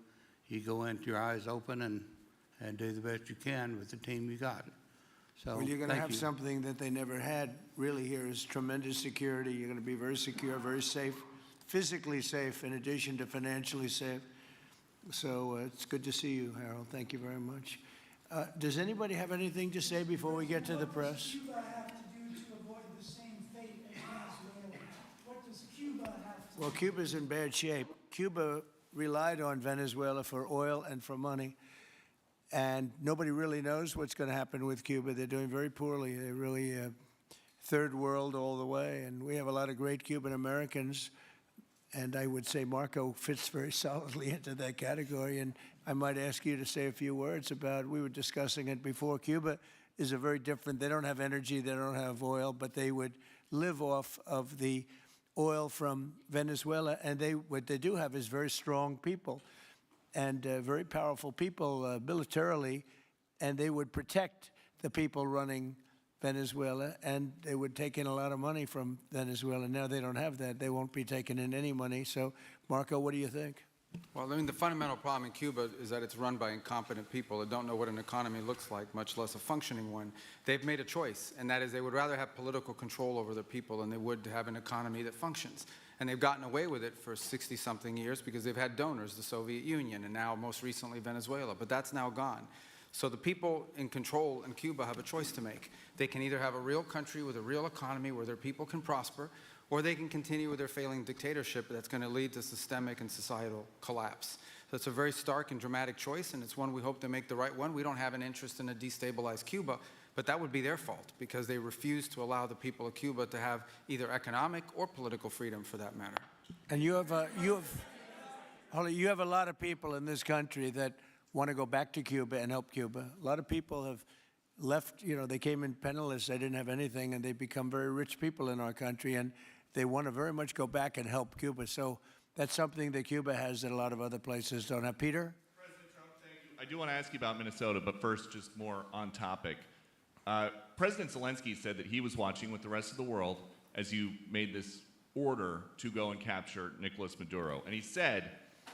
you go into your eyes open and do the best you can with the team you got. So
Well, you're going to
thank
have
you.
something that they never had really here is tremendous security. You're going to be very secure, very safe, physically safe in addition to financially safe. So it's good to see you, Harold. Thank you very much. Does anybody have anything to say before we get to the press?
What does Cuba have to do to avoid the same fate as Venezuela? What does Cuba have to
Well, Cuba's in bad shape. Cuba relied on Venezuela for oil and for money. And nobody really knows what's going to happen with Cuba. They're doing very poorly. They're really third world all the way. And we have a lot of great Cuban Americans. And I would say Marco fits very solidly into that category. And I might ask you to say a few words about, we were discussing it before, Cuba is a very different, they don't have energy, they don't have oil, but they would live off of the oil from Venezuela. And what they do have is very strong people and very powerful people militarily, and they would protect the people running Venezuela, and they would take in a lot of money from Venezuela. Now they don't have that. They won't be taking in any money. So, Marco, what do you think?
Well, I mean, the fundamental problem in Cuba is that it's run by incompetent people that don't know what an economy looks like, much less a functioning one. They've made a choice, and that is they would rather have political control over their people than they would to have an economy that functions. And they've gotten away with it for 60-something years because they've had donors, the Soviet Union, and now most recently Venezuela. But that's now gone. So the people in control in Cuba have a choice to make. They can either have a real country with a real economy where their people can prosper, or they can continue with their failing dictatorship that's going to lead to systemic and societal collapse. So it's a very stark and dramatic choice, and it's one we hope they make the right one. We don't have an interest in a destabilized Cuba, but that would be their fault because they refuse to allow the people of Cuba to have either economic or political freedom for that matter.
And you have a lot of people in this country that want to go back to Cuba and help Cuba. A lot of people have left, you know, they came in penniless, they didn't have anything, and they become very rich people in our country, and they want to very much go back and help Cuba. So that's something that Cuba has that a lot of other places don't have. Peter?
President Trump, thank you. I do want to ask you about Minnesota, but first, just more on topic. President Zelensky said that he was watching with the rest of the world as you made this order to go and capture Nicolas Maduro. And he said,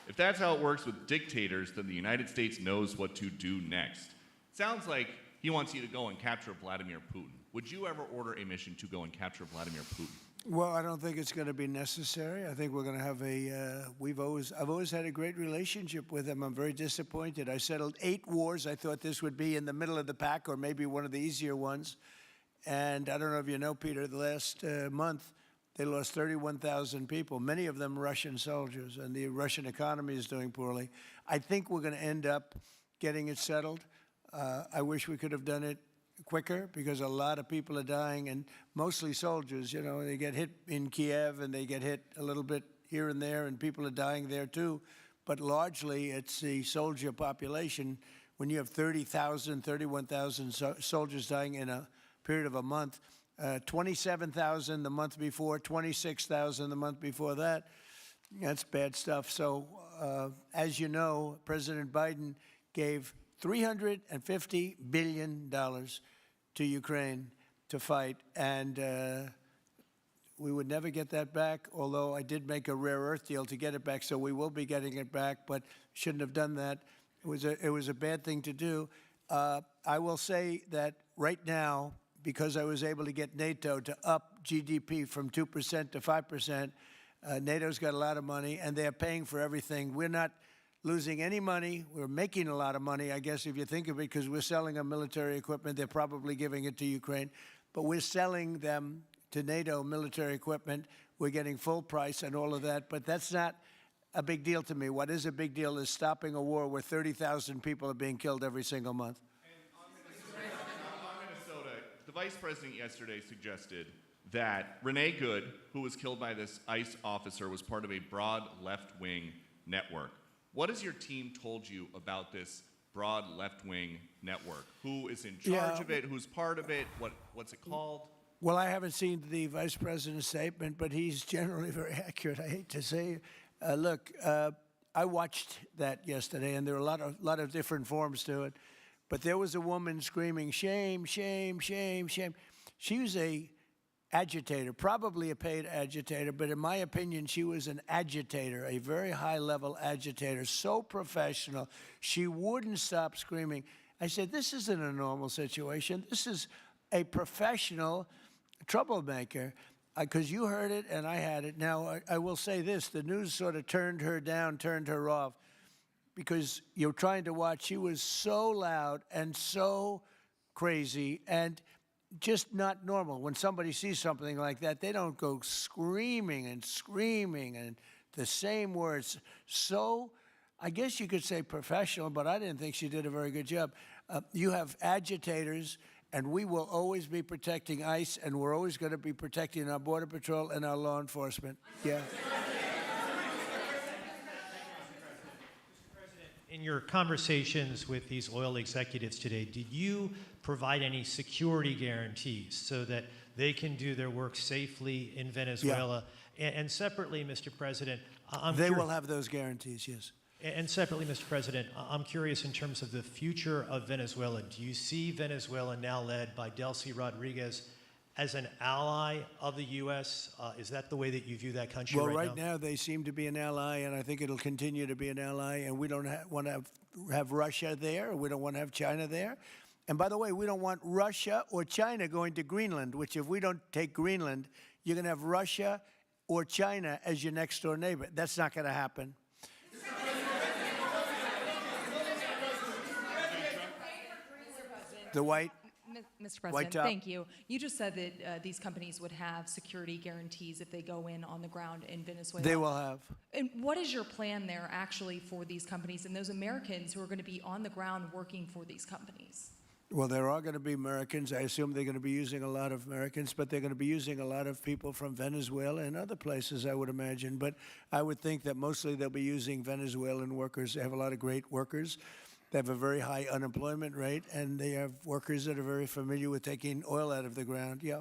if that's how it works with dictators, then the United States knows what to do next. Sounds like he wants you to go and capture Vladimir Putin. Would you ever order a mission to go and capture Vladimir Putin?
Well, I don't think it's going to be necessary. I think we're going to have I've always had a great relationship with him. I'm very disappointed. I settled 8 wars. I thought this would be in the middle of the pack or maybe one of the easier ones. And I don't know if you know, Peter, the last month, they lost 31,000 people, many of them Russian soldiers, and the Russian economy is doing poorly. I think we're going to end up getting it settled. I wish we could have done it quicker because a lot of people are dying, and mostly soldiers. You know, they get hit in Kiev and they get hit a little bit here and there, and people are dying there too. But largely, it's the soldier population. When you have 30,000, 31,000 soldiers dying in a period of a month, 27,000 the month before, 26,000 the month before that. That's bad stuff. So, as you know, President Biden gave $350 billion to Ukraine to fight, and we would never get that back, although I did make a rare earth deal to get it back, so we will be getting it back, but shouldn't have done that. It was a bad thing to do. I will say that right now, because I was able to get NATO to up GDP from 2% to 5%, NATO's got a lot of money, and they're paying for everything. We're not losing any money. We're making a lot of money, I guess, if you think of it, because we're selling them military equipment. They're probably giving it to Ukraine. But we're selling them to NATO military equipment. We're getting full price and all of that. But that's not a big deal to me. What is a big deal is stopping a war where 30,000 people are being killed every single month.
On Minnesota, the vice president yesterday suggested that Renee Good, who was killed by this ICE officer, was part of a broad left-wing network. What has your team told you about this broad left-wing network? Who is in charge of it? Who's part of it? What's it called?
Well, I haven't seen the vice president's statement, but he's generally very accurate. I hate to say. Look, I watched that yesterday, and there were a lot of different forms to it. But there was a woman screaming, "Shame, shame, shame, shame." She was a agitator, probably a paid agitator, but in my opinion, she was an agitator, a very high-level agitator, so professional. She wouldn't stop screaming. I said, this isn't a normal situation. This is a professional troublemaker, because you heard it and I had it. Now, I will say this. The news sort of turned her down, turned her off, because you're trying to watch. She was so loud and so crazy and just not normal. When somebody sees something like that, they don't go screaming and the same words. So I guess you could say professional, but I didn't think she did a very good job. You have agitators, and we will always be protecting ICE, and we're always going to be protecting our Border Patrol and our law enforcement. Yeah.
In your conversations with these oil executives today, did you provide any security guarantees so that they can do their work safely in Venezuela? Yeah. And separately, Mr. President,
they will have those guarantees, yes.
And separately, Mr. President, I'm curious in terms of the future of Venezuela. Do you see Venezuela, now led by Delcy Rodriguez, as an ally of the U.S.? Is that the way that you view that country right now?
Well, right now they seem to be an ally, and I think it'll continue to be an ally. And we don't want to have Russia there. We don't want to have China there. And by the way, we don't want Russia or China going to Greenland, which if we don't take Greenland, you're going to have Russia or China as your next door neighbor. That's not going to happen. The white.
Mr. President, thank you. You just said that these companies would have security guarantees if they go in on the ground in Venezuela.
They will have.
And what is your plan there actually for these companies and those Americans who are going to be on the ground working for these companies?
Well, there are going to be Americans. I assume they're going to be using a lot of Americans, but they're going to be using a lot of people from Venezuela and other places, I would imagine. But I would think that mostly they'll be using Venezuelan workers. They have a lot of great workers. They have a very high unemployment rate, and they have workers that are very familiar with taking oil out of the ground. Yeah.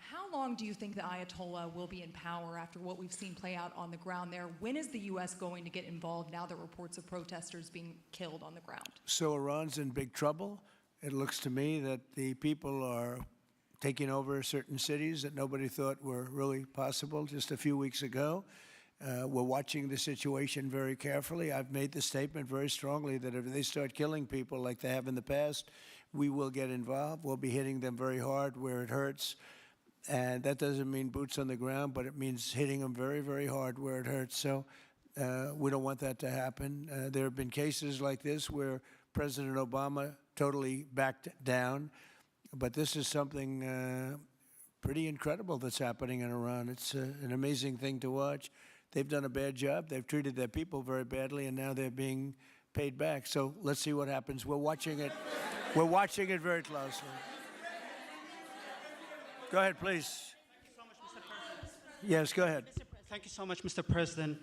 How long do you think the Ayatollah will be in power after what we've seen play out on the ground there? When is the U.S. going to get involved now that reports of protesters being killed on the ground?
So Iran's in big trouble. It looks to me that the people are taking over certain cities that nobody thought were really possible just a few weeks ago. We're watching the situation very carefully. I've made the statement very strongly that if they start killing people like they have in the past, we will get involved. We'll be hitting them very hard where it hurts. And that doesn't mean boots on the ground, but it means hitting them very, very hard where it hurts. So we don't want that to happen. There have been cases like this where President Obama totally backed down. But this is something pretty incredible that's happening in Iran. It's an amazing thing to watch. They've done a bad job. They've treated their people very badly, and now they're being paid back. So let's see what happens. We're watching it. We're watching it very closely. Go ahead, please.
Thank you so much, Mr. President.
Yes, go ahead.
Thank you so much, Mr. President.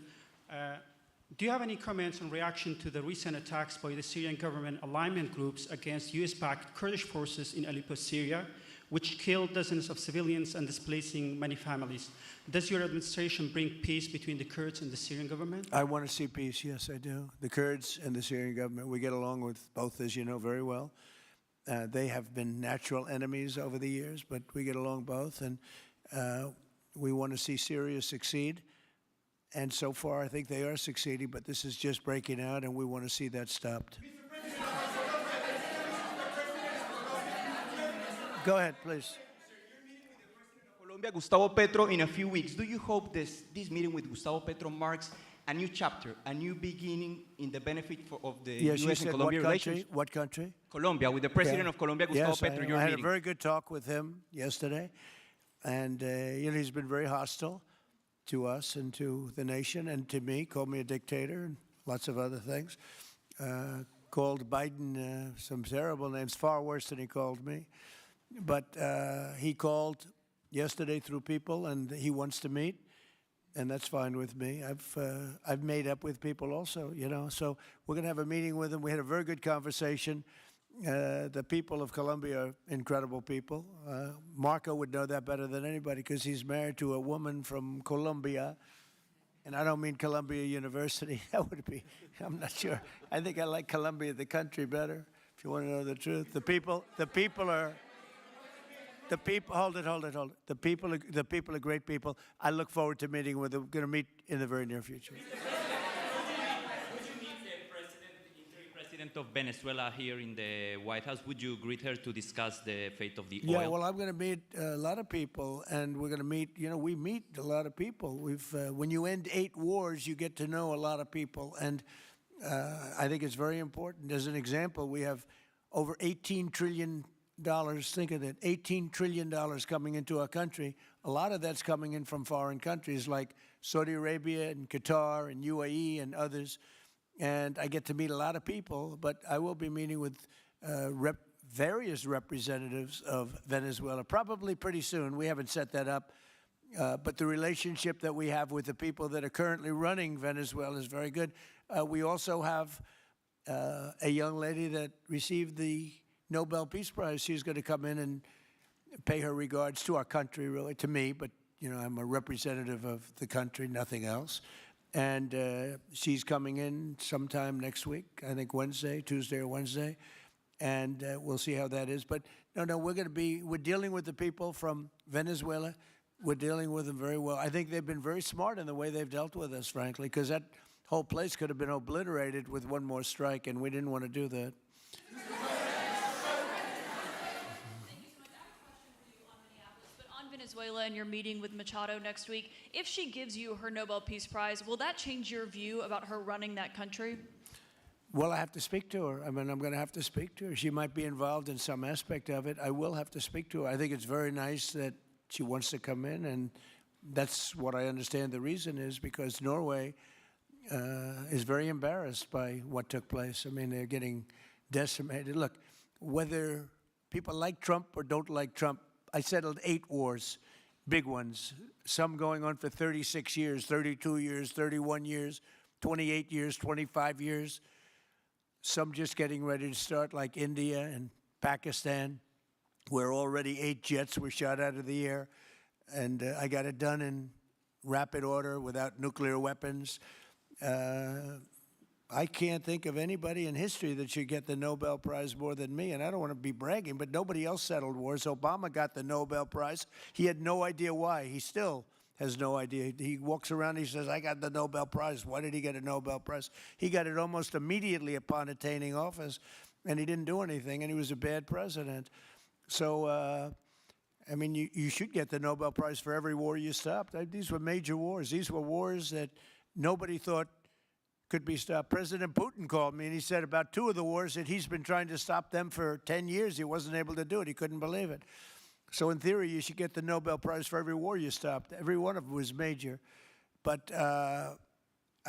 Do you have any comments in reaction to the recent attacks by the Syrian government alignment groups against U.S.-backed Kurdish forces in Aleppo, Syria, which killed dozens of civilians and displacing many families? Does your administration bring peace between the Kurds and the Syrian government?
I want to see peace, yes, I do. The Kurds and the Syrian government, we get along with both, as you know very well. They have been natural enemies over the years, but we get along both, and we want to see Syria succeed. And so far, I think they are succeeding, but this is just breaking out, and we want to see that stopped. Go ahead, please.
Colombia, Gustavo Petro, in a few weeks. Do you hope this meeting with Gustavo Petro marks a new chapter, a new beginning in the benefit of the
Yes, you
U.S.
said
and Colombia
what country?
relations?
What country?
Colombia, with the president of Colombia, Gustavo
Yes,
Petro, your
I had
meeting.
a very good talk with him yesterday, and he's been very hostile to us and to the nation and to me, called me a dictator and lots of other things. Called Biden some terrible names, far worse than he called me. But he called yesterday through people, and he wants to meet, and that's fine with me. I've made up with people also, So we're going to have a meeting with him. We had a very good conversation. The people of Colombia are incredible people. Marco would know that better than anybody because he's married to a woman from Colombia. And I don't mean Columbia University. That would be, I'm not sure. I think I like Columbia, the country, better, if you want to know the truth. The people are, hold it. The people are great people. I look forward to meeting with them. We're going to meet in the very near future.
President of Venezuela here in the White House. Would you greet her to discuss the fate of the oil?
Yeah, well, I'm going to meet a lot of people, and we're going to meet, we meet a lot of people. When you end 8 wars, you get to know a lot of people, and I think it's very important. As an example, we have over $18 trillion, think of it, $18 trillion coming into our country. A lot of that's coming in from foreign countries like Saudi Arabia and Qatar and UAE and others. And I get to meet a lot of people, but I will be meeting with various representatives of Venezuela, probably pretty soon. We haven't set that up. But the relationship that we have with the people that are currently running Venezuela is very good. We also have a young lady that received the Nobel Peace Prize. She's going to come in and pay her regards to our country, really, to me. But, I'm a representative of the country, nothing else. And she's coming in sometime next week, I think Tuesday or Wednesday, and we'll see how that is. But no, we're dealing with the people from Venezuela. We're dealing with them very well. I think they've been very smart in the way they've dealt with us, frankly, because that whole place could have been obliterated with one more strike, and we didn't want to do that.
Venezuela and your meeting with Machado next week, if she gives you her Nobel Peace Prize, will that change your view about her running that country?
Well, I have to speak to her. I'm going to have to speak to her. She might be involved in some aspect of it. I will have to speak to her. I think it's very nice that she wants to come in, and that's what I understand the reason is, because Norway is very embarrassed by what took place. They're getting decimated. Look, whether people like Trump or don't like Trump, I settled 8 wars, big ones, some going on for 36 years, 32 years, 31 years, 28 years, 25 years, some just getting ready to start, like India and Pakistan, where already 8 jets were shot out of the air, and I got it done in rapid order without nuclear weapons. I can't think of anybody in history that should get the Nobel Prize more than me, and I don't want to be bragging, but nobody else settled wars. Obama got the Nobel Prize. He had no idea why. He still has no idea. He walks around and he says, I got the Nobel Prize. Why did he get a Nobel Prize? He got it almost immediately upon attaining office, and he didn't do anything, and he was a bad president. So, you should get the Nobel Prize for every war you stopped. These were major wars. These were wars that nobody thought could be stopped. President Putin called me, and he said about 2 of the wars that he's been trying to stop them for 10 years. He wasn't able to do it. He couldn't believe it. So in theory, you should get the Nobel Prize for every war you stopped. Every one of them was major. But I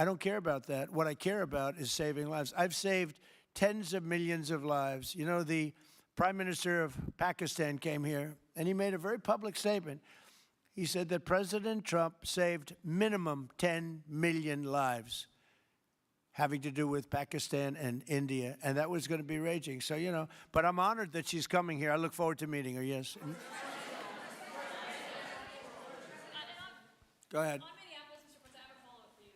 don't care about that. What I care about is saving lives. I've saved tens of millions of lives. The Prime Minister of Pakistan came here, and he made a very public statement. He said that President Trump saved minimum 10 million lives having to do with Pakistan and India, and that was going to be raging. So, but I'm honored that she's coming here. I look forward to meeting her, yes. Go ahead.
On Minneapolis, Mr. President, I have a follow-up for you.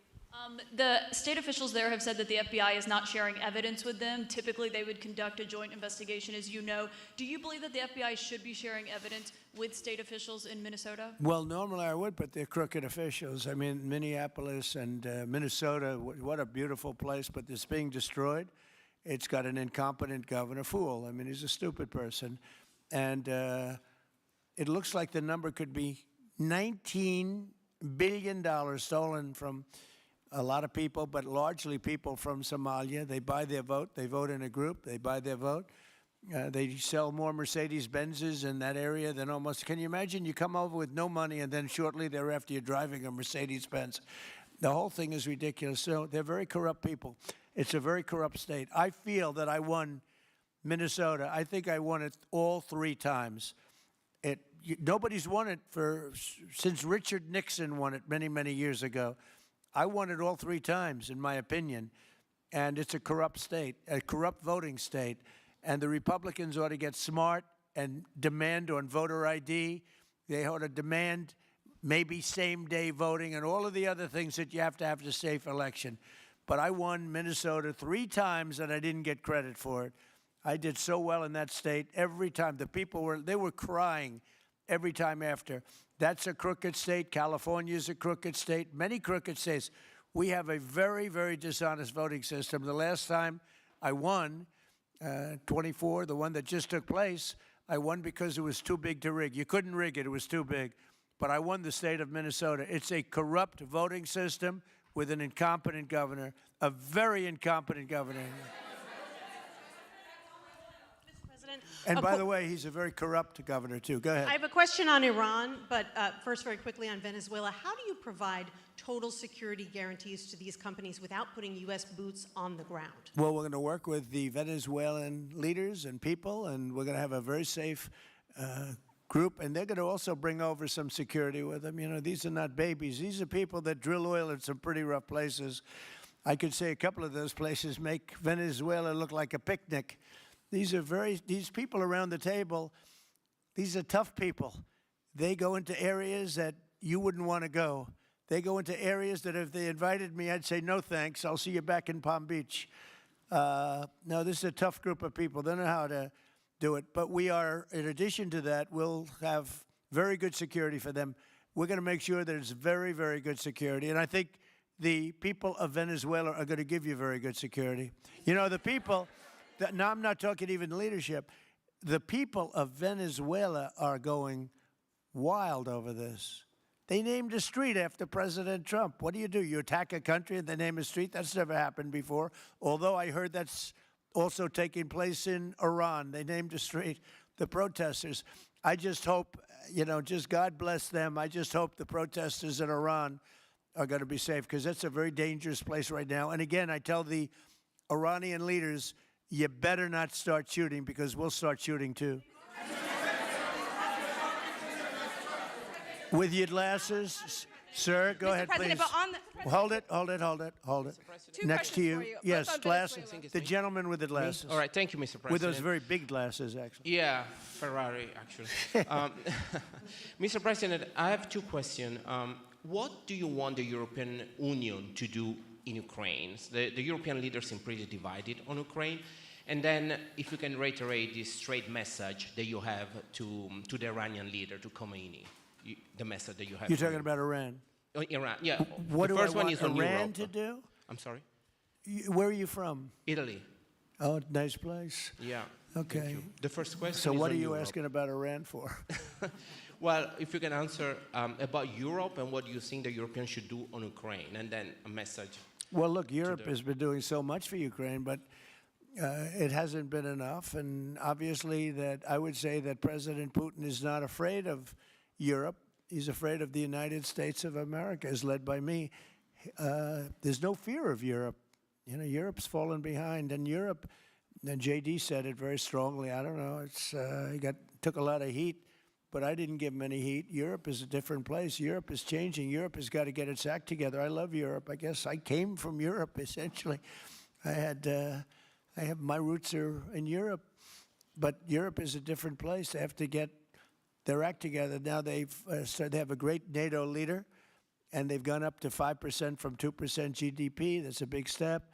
The state officials there have said that the FBI is not sharing evidence with them. Typically, they would conduct a joint investigation, as you know. Do you believe that the FBI should be sharing evidence with state officials in Minnesota?
Well, normally I would, but they're crooked officials. I mean, Minneapolis and Minnesota, what a beautiful place, but it's being destroyed. It's got an incompetent governor, fool. I mean, he's a stupid person. And it looks like the number could be $19 billion stolen from a lot of people, but largely people from Somalia. They buy their vote. They vote in a group. They buy their vote. They sell more Mercedes-Benzes in that area than almost. Can you imagine? You come over with no money, and then shortly thereafter you're driving a Mercedes-Benz. The whole thing is ridiculous. So they're very corrupt people. It's a very corrupt state. I feel that I won Minnesota. I think I won it all 3 times. Nobody's won it since Richard Nixon won it many, many years ago. I won it all 3 times, in my opinion, and it's a corrupt state, a corrupt voting state, and the Republicans ought to get smart and demand on voter ID. They ought to demand maybe same-day voting and all of the other things that you have to have a safe election. But I won Minnesota 3 times, and I didn't get credit for it. I did so well in that state every time. The people were crying every time after. That's a crooked state. California is a crooked state. Many crooked states. We have a very, very dishonest voting system. The last time I won, 24, the one that just took place, I won because it was too big to rig. You couldn't rig it. It was too big. But I won the state of Minnesota. It's a corrupt voting system with an incompetent governor, a very incompetent governor. And by the way, he's a very corrupt governor, too. Go ahead.
I have a question on Iran, but first, very quickly on Venezuela. How do you provide total security guarantees to these companies without putting U.S. boots on the ground?
Well, we're going to work with the Venezuelan leaders and people, and we're going to have a very safe group. And they're going to also bring over some security with them. You know, these are not babies. These are people that drill oil in some pretty rough places. I could say a couple of those places make Venezuela look like a picnic. These people around the table, these are tough people. They go into areas that you wouldn't want to go. They go into areas that if they invited me, I'd say, no thanks, I'll see you back in Palm Beach. No, this is a tough group of people. They know how to do it. But we are, in addition to that, we'll have very good security for them. We're going to make sure that it's very, very good security. And I think the people of Venezuela are going to give you very good security. You know, the people... Now, I'm not talking even leadership. The people of Venezuela are going wild over this. They named a street after President Trump. What do? You attack a country and they name a street? That's never happened before. Although I heard that's also taking place in Iran. They named a street. The protesters. I just hope, just God bless them. I just hope the protesters in Iran are going to be safe because that's a very dangerous place right now. And again, I tell the Iranian leaders, you better not start shooting because we'll start shooting too. With your glasses, sir, go ahead, please. Hold it. Next to you. Yes, glasses. The gentleman with the glasses.
All right, thank you, Mr. President.
With those very big glasses, actually.
Yeah, Ferrari, actually. Mr. President, I have 2 questions. What do you want the European Union to do in Ukraine? The European leaders seem pretty divided on Ukraine. And then if you can reiterate this straight message that you have to the Iranian leader, to Khomeini, the message that you have.
You're talking about Iran?
Oh, Iran, yeah.
What
the
do
first
I want
one is on
Iran
Europe.
to do?
I'm sorry?
Where are you from?
Italy.
Oh, nice place.
Yeah.
Okay.
The first question
So
is
what
on
are you
Europe.
asking about Iran for?
Well, if you can answer about Europe and what you think the Europeans should do on Ukraine, and then a message.
Well, look, Europe has been doing so much for Ukraine, but it hasn't been enough. And obviously that I would say that President Putin is not afraid of Europe. He's afraid of the United States of America, as led by me. There's no fear of Europe. You know, Europe's fallen behind. And Europe, and J.D. said it very strongly, I don't know, he took a lot of heat, but I didn't give him any heat. Europe is a different place. Europe is changing. Europe has got to get its act together. I love Europe. I guess I came from Europe, essentially. My roots are in Europe, but Europe is a different place. They have to get their act together. Now they have a great NATO leader, and they've gone up to 5% from 2% GDP. That's a big step.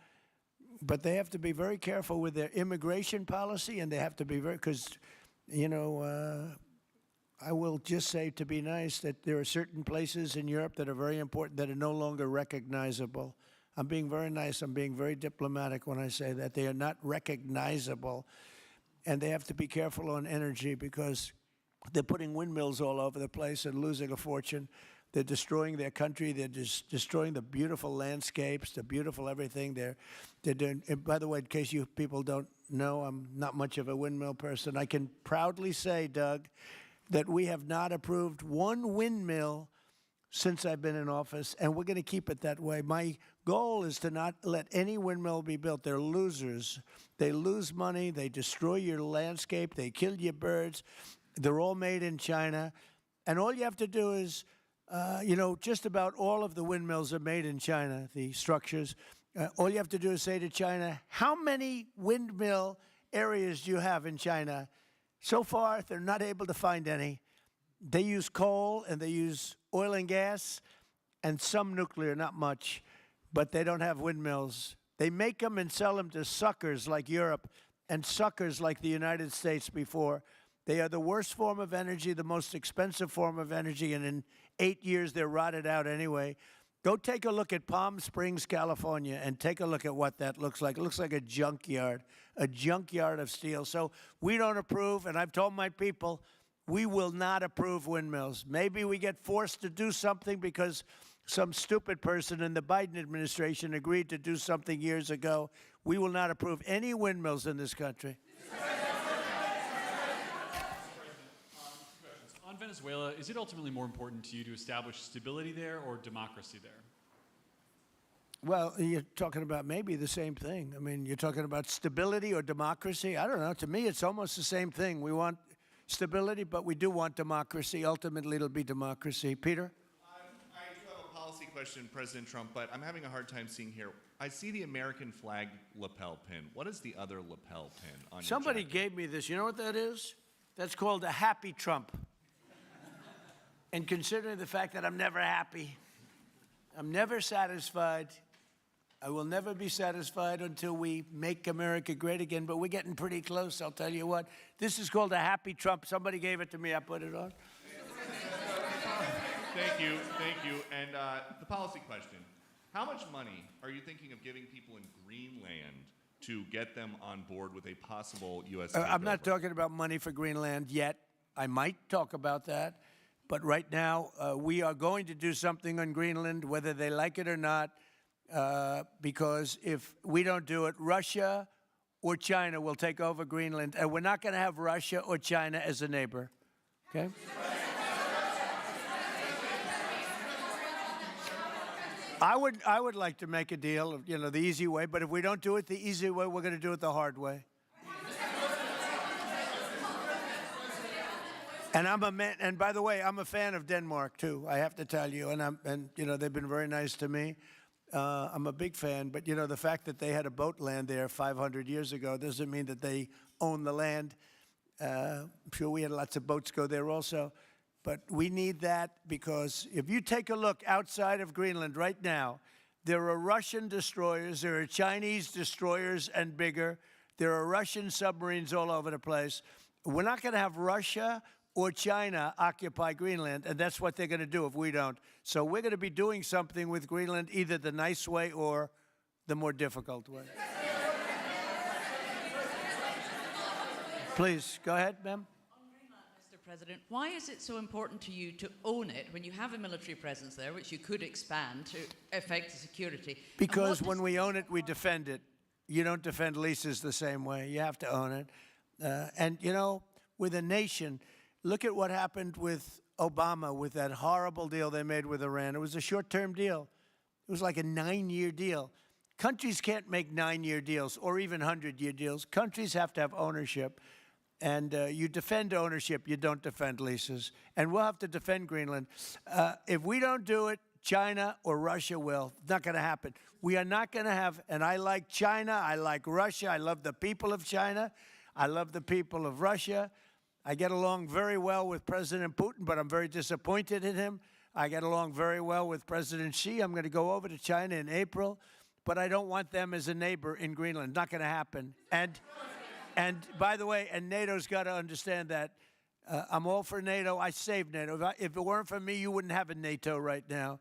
But they have to be very careful with their immigration policy, and they have to be very, because, you know, I will just say, to be nice, that there are certain places in Europe that are very important that are no longer recognizable. I'm being very nice. I'm being very diplomatic when I say that. They are not recognizable. And they have to be careful on energy because they're putting windmills all over the place and losing a fortune. They're destroying their country. They're just destroying the beautiful landscapes, the beautiful everything. They're doing, and by the way, in case you people don't know, I'm not much of a windmill person. I can proudly say, Doug, that we have not approved one windmill since I've been in office, and we're going to keep it that way. My goal is to not let any windmill be built. They're losers. They lose money. They destroy your landscape. They kill your birds. They're all made in China. And all you have to do is, you know, just about all of the windmills are made in China, the structures. All you have to do is say to China, how many windmill areas do you have in China? So far, they're not able to find any. They use coal and they use oil and gas and some nuclear, not much, but they don't have windmills. They make them and sell them to suckers like Europe and suckers like the United States before. They are the worst form of energy, the most expensive form of energy, and in 8 years they're rotted out anyway. Go take a look at Palm Springs, California, and take a look at what that looks like. It looks like a junkyard of steel. So we don't approve, and I've told my people, we will not approve windmills. Maybe we get forced to do something because some stupid person in the Biden administration agreed to do something years ago. We will not approve any windmills in this country.
On Venezuela, is it ultimately more important to you to establish stability there or democracy there?
Well, you're talking about maybe the same thing. I mean, you're talking about stability or democracy. I don't know. To me, it's almost the same thing. We want stability, but we do want democracy. Ultimately, it'll be democracy. Peter?
I do have a policy question, President Trump, but I'm having a hard time seeing here. I see the American flag lapel pin. What is the other lapel pin on
Somebody
your jacket?
gave me this. You know what that is? That's called a happy Trump. And considering the fact that I'm never happy, I'm never satisfied, I will never be satisfied until we make America great again, but we're getting pretty close, I'll tell you what. This is called a happy Trump. Somebody gave it to me, I put it on.
Thank you. And the policy question. How much money are you thinking of giving people in Greenland to get them on board with a possible U.S.
I'm not talking about money for Greenland yet. I might talk about that. But right now, we are going to do something on Greenland, whether they like it or not, because if we don't do it, Russia or China will take over Greenland, and we're not going to have Russia or China as a neighbor, okay? I would like to make a deal, you know, the easy way, but if we don't do it the easy way, we're going to do it the hard way. And I'm a man, and by the way, I'm a fan of Denmark too. I have to tell you, and you know they've been very nice to me. I'm a big fan, but you know the fact that they had a boat land there 500 years ago doesn't mean that they own the land. I'm sure we had lots of boats go there also, but we need that because if you take a look outside of Greenland right now, there are Russian destroyers, there are Chinese destroyers and bigger. There are Russian submarines all over the place. We're not going to have Russia or China occupy Greenland, and that's what they're going to do if we don't. So we're going to be doing something with Greenland, either the nice way or the more difficult way. Please, go ahead, ma'am.
Mr. President, why is it so important to you to own it when you have a military presence there, which you could expand to affect the security?
Because when we own it, we defend it. You don't defend leases the same way. You have to own it. And, you know, with a nation, look at what happened with Obama, with that horrible deal they made with Iran. It was a short-term deal. It was like a 9-year deal. Countries can't make 9-year deals or even 100-year deals. Countries have to have ownership. And you defend ownership, you don't defend leases. And we'll have to defend Greenland. If we don't do it, China or Russia will. It's not going to happen. We are not going to have, and I like China, I like Russia, I love the people of China, I love the people of Russia. I get along very well with President Putin, but I'm very disappointed in him. I get along very well with President Xi. I'm going to go over to China in April, but I don't want them as a neighbor in Greenland. Not going to happen. And by the way, and NATO's got to understand that. I'm all for NATO. I saved NATO. If it weren't for me, you wouldn't have a NATO right now.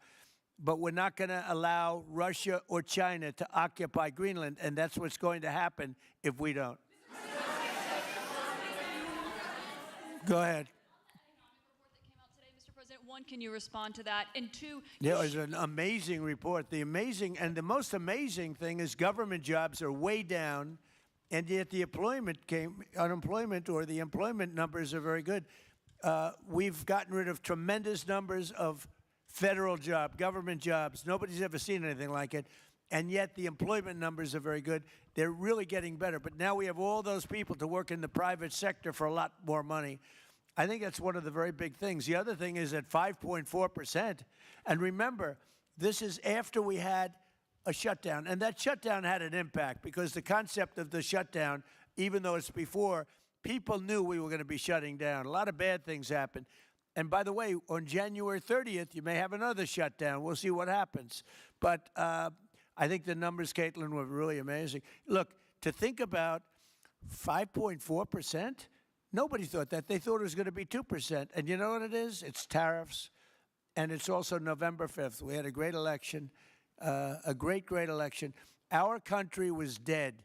But we're not going to allow Russia or China to occupy Greenland, and that's what's going to happen if we don't. Go ahead.
Mr. President, one, can you respond to that? And two,
Yeah, it was an amazing report. The most amazing thing is government jobs are way down, and yet the unemployment or the employment numbers are very good. We've gotten rid of tremendous numbers of federal government jobs. Nobody's ever seen anything like it. And yet the employment numbers are very good. They're really getting better. But now we have all those people to work in the private sector for a lot more money. I think that's one of the very big things. The other thing is at 5.4%. And remember, this is after we had a shutdown. And that shutdown had an impact because the concept of the shutdown, even though it's before, people knew we were going to be shutting down. A lot of bad things happened. And by the way, on January 30th, you may have another shutdown. We'll see what happens. But I think the numbers, Caitlin, were really amazing. Look, to think about 5.4%, nobody thought that. They thought it was going to be 2%. And you know what it is? It's tariffs. And it's also November 5th. We had a great election, a great election. Our country was dead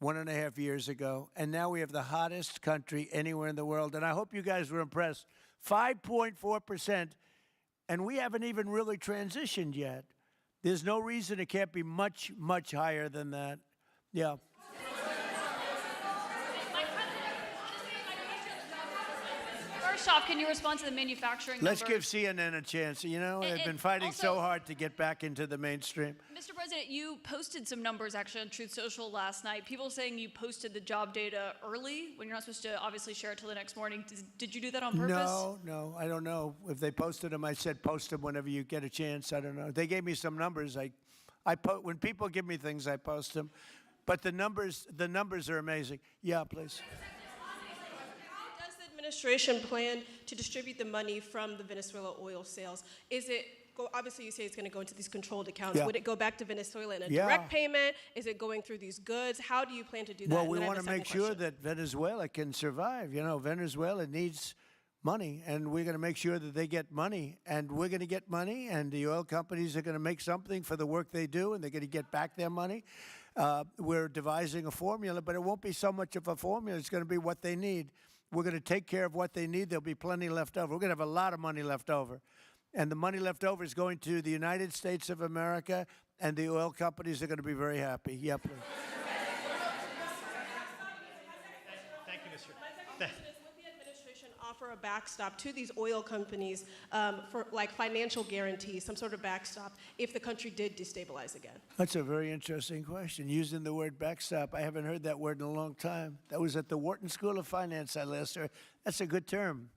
1.5 years ago. And now we have the hottest country anywhere in the world. And I hope you guys were impressed. 5.4%. And we haven't even really transitioned yet. There's no reason it can't be much, much higher than that. Yeah.
first off, can you respond to the manufacturing
Let's give
numbers?
CNN a chance. You know, they've been fighting
also-
so hard to get back into the mainstream.
Mr. President, you posted some numbers actually on Truth Social last night. People saying you posted the job data early when you're not supposed to obviously share it till the next morning. Did you do that on purpose?
No, I don't know. If they posted them, I said post them whenever you get a chance. I don't know. They gave me some numbers. When people give me things, I post them. But the numbers are amazing. Yeah, please.
How does the administration plan to distribute the money from the Venezuela oil sales? Is it, obviously you say it's going to go into these controlled accounts.
Yeah.
Would it go back to Venezuela in a
Yeah.
direct payment? Is it going through these goods? How do you plan to do that?
Well,
And
we
then I have
want to
a
make
second
sure
question.
that Venezuela can survive. You know, Venezuela needs money, and we're going to make sure that they get money, and we're going to get money, and the oil companies are going to make something for the work they do, and they're going to get back their money. We're devising a formula, but it won't be so much of a formula. It's going to be what they need. We're going to take care of what they need. There'll be plenty left over. We're going to have a lot of money left over. And the money left over is going to the United States of America, and the oil companies are going to be very happy. Yeah, please.
Thank you, Mr.
My second question is, would the administration offer a backstop to these oil companies for like financial guarantees, some sort of backstop, if the country did destabilize again?
That's a very interesting question. Using the word backstop, I haven't heard that word in a long time. That was at the Wharton School of Finance I last heard. That's a good term.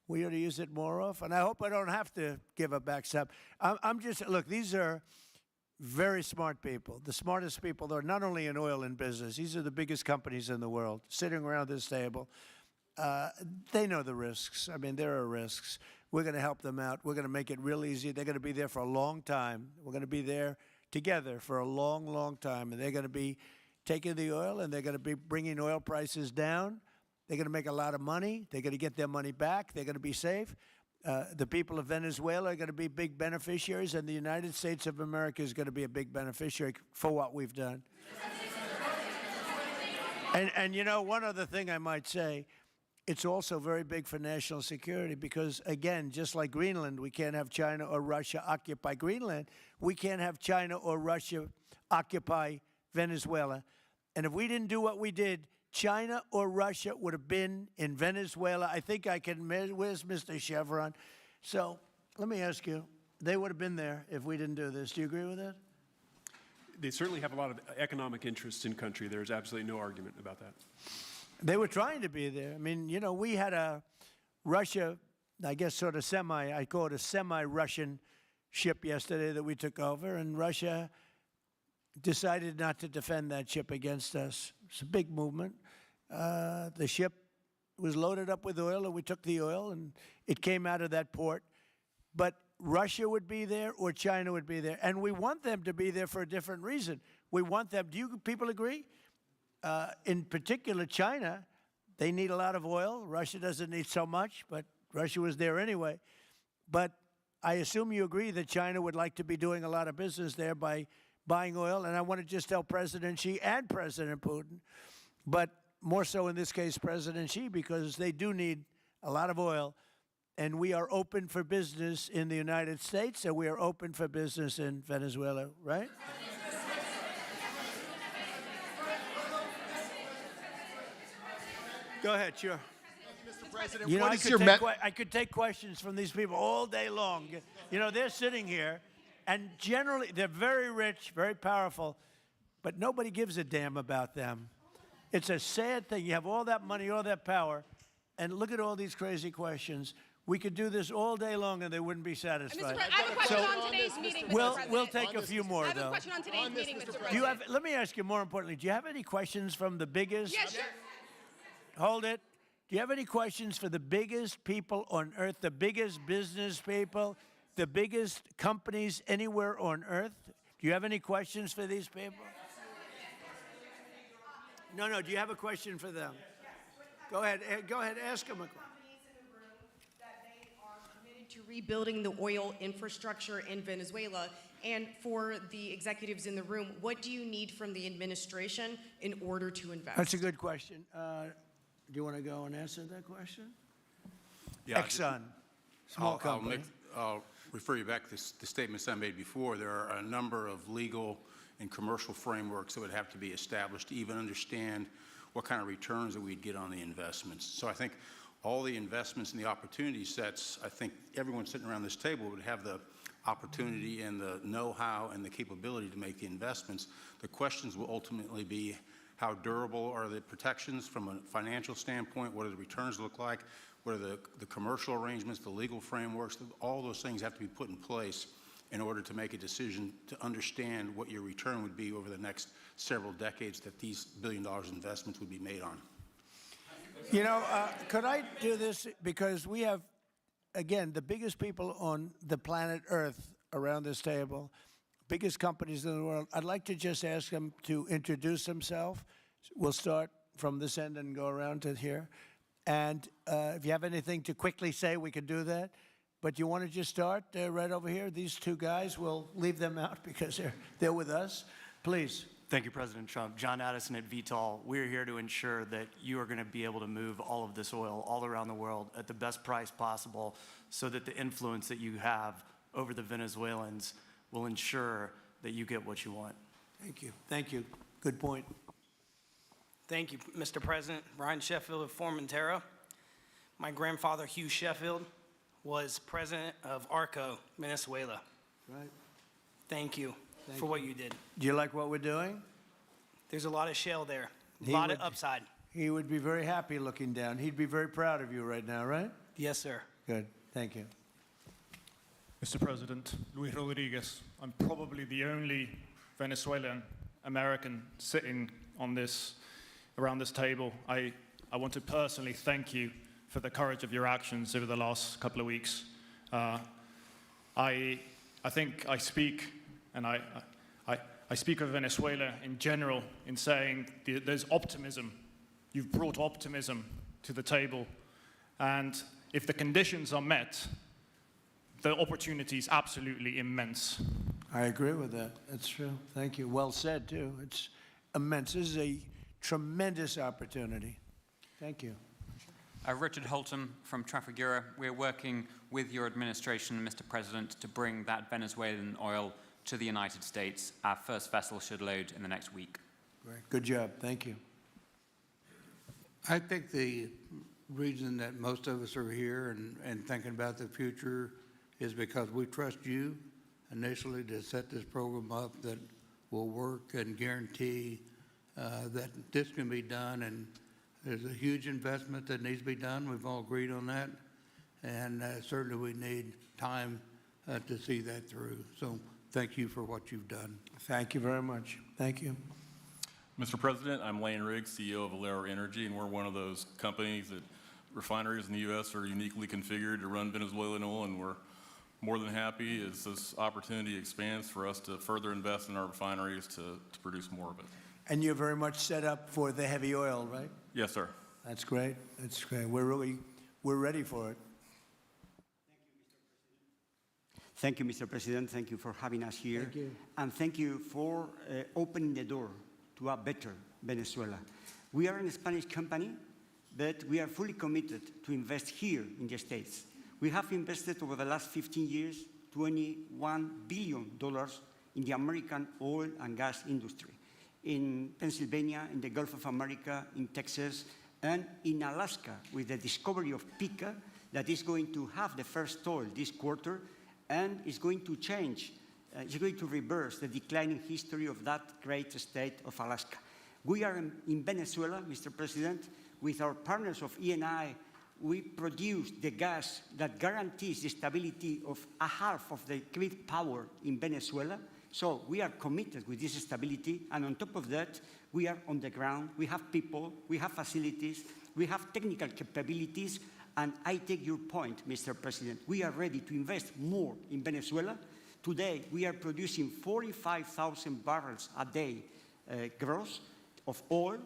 We ought to use it more often. I hope I don't have to give a backstop. Look, these are very smart people, the smartest people. They're not only in oil and business. These are the biggest companies in the world sitting around this table. They know the risks. I mean, there are risks. We're going to help them out. We're going to make it real easy. They're going to be there for a long time. We're going to be there together for a long, long time. And they're going to be taking the oil, and they're going to be bringing oil prices down. They're going to make a lot of money. They're going to get their money back. They're going to be safe. The people of Venezuela are going to be big beneficiaries, and the United States of America is going to be a big beneficiary for what we've done. And you know, one other thing I might say, it's also very big for national security because, again, just like Greenland, we can't have China or Russia occupy Greenland. We can't have China or Russia occupy Venezuela. And if we didn't do what we did, China or Russia would have been in Venezuela. I think I can, where's Mr. Chevron? So let me ask you, they would have been there if we didn't do this. Do you agree with that?
They certainly have a lot of economic interests in country. There's absolutely no argument about that.
They were trying to be there. I mean, you know, we had a Russia, I guess sort of I call it a semi-Russian ship yesterday that we took over, and Russia decided not to defend that ship against us. It's a big movement. The ship was loaded up with oil, and we took the oil, and it came out of that port. But Russia would be there or China would be there. And we want them to be there for a different reason. We want them, do you people agree? In particular, China, they need a lot of oil. Russia doesn't need so much, but Russia was there anyway. But I assume you agree that China would like to be doing a lot of business there by buying oil. And I want to just tell President Xi and President Putin, but more so in this case, President Xi, because they do need a lot of oil. And we are open for business in the United States, and we are open for business in Venezuela, right? Go ahead, sure.
Mr. President,
You know,
what is your
I could take questions from these people all day long. You know, they're sitting here, and generally, they're very rich, very powerful, but nobody gives a damn about them. It's a sad thing. You have all that money, all that power, and look at all these crazy questions. We could do this all day long, and they wouldn't be satisfied.
I have a question on today's meeting, Mr. President.
We'll take a few more,
I have
though.
a question on today's meeting, Mr. President.
Do you have? Let me ask you more importantly. Do you have any questions from the biggest?
Yeah, sure.
Hold it. Do you have any questions for the biggest people on earth, the biggest business people, the biggest companies anywhere on earth? Do you have any questions for these people? No. Do you have a question for them? Go ahead. Go ahead. Ask them a question.
To rebuilding the oil infrastructure in Venezuela. And for the executives in the room, what do you need from the administration in order to invest?
That's a good question. Do you want to go and answer that question?
Yeah,
Exxon, small company.
I'll refer you back to the statements I made before. There are a number of legal and commercial frameworks that would have to be established to even understand what kind of returns that we'd get on the investments. So I think all the investments and the opportunity sets, I think everyone sitting around this table would have the opportunity and the know-how and the capability to make the investments. The questions will ultimately be, how durable are the protections from a financial standpoint? What do the returns look like? What are the commercial arrangements, the legal frameworks? All those things have to be put in place in order to make a decision to understand what your return would be over the next several decades that these $1 billion investments would be made on.
You know, could I do this? Because we have, again, the biggest people on the planet Earth around this table, biggest companies in the world. I'd like to just ask them to introduce themselves. We'll start from this end and go around to here. And if you have anything to quickly say, we can do that. But you want to just start right over here? These two guys, we'll leave them out because they're with us. Please.
Thank you, President Trump. John Addison at Vitol. We're here to ensure that you are going to be able to move all of this oil all around the world at the best price possible so that the influence that you have over the Venezuelans will ensure that you get what you want.
Thank you. Thank you. Good point.
Thank you, Mr. President. Brian Sheffield of Formentera. My grandfather, Hugh Sheffield, was president of ARCO, Venezuela.
Right.
Thank you for what you did.
Do you like what we're doing?
There's a lot of shale there, a lot of upside.
He would be very happy looking down. He'd be very proud of you right now, right?
Yes, sir.
Good. Thank you.
Mr. President, Luis Rodriguez. I'm probably the only Venezuelan American sitting on around this table. I want to personally thank you for the courage of your actions over the last couple of weeks. I think I speak, and I speak of Venezuela in general in saying there's optimism. You've brought optimism to the table, and if the conditions are met, the opportunity is absolutely immense.
I agree with that. That's true. Thank you. Well said, too. It's immense. This is a tremendous opportunity. Thank you.
Richard Holton from Trafigura. We're working with your administration, Mr. President, to bring that Venezuelan oil to the United States. Our first vessel should load in the next week.
Great. Good job. Thank you.
I think the reason that most of us are here and thinking about the future is because we trust you initially to set this program up that will work and guarantee that this can be done. And there's a huge investment that needs to be done. We've all agreed on that. And certainly we need time to see that through. So thank you for what you've done.
Thank you very much. Thank you.
Mr. President, I'm Lane Riggs, CEO of Valero Energy, and we're one of those companies that refineries in the U.S. are uniquely configured to run Venezuelan oil, and we're more than happy as this opportunity expands for us to further invest in our refineries to produce more of it.
And you're very much set up for the heavy oil, right?
Yes, sir.
That's great. That's great. We're ready for it.
Thank you, Mr. President. Thank you for having us here.
Thank you.
And thank you for opening the door to a better Venezuela. We are a Spanish company, but we are fully committed to invest here in the States. We have invested over the last 15 years $21 billion in the American oil and gas industry, in Pennsylvania, in the Gulf of America, in Texas, and in Alaska with the discovery of Pikka that is going to have the first oil this quarter and is going to change, is going to reverse the declining history of that great state of Alaska. We are in Venezuela, Mr. President, with our partners of Eni. We produce the gas that guarantees the stability of a half of the grid power in Venezuela. So we are committed with this stability, and on top of that, we are on the ground. We have people, we have facilities, we have technical capabilities, and I take your point, Mr. President. We are ready to invest more in Venezuela. Today, we are producing 45,000 barrels a day gross of oil,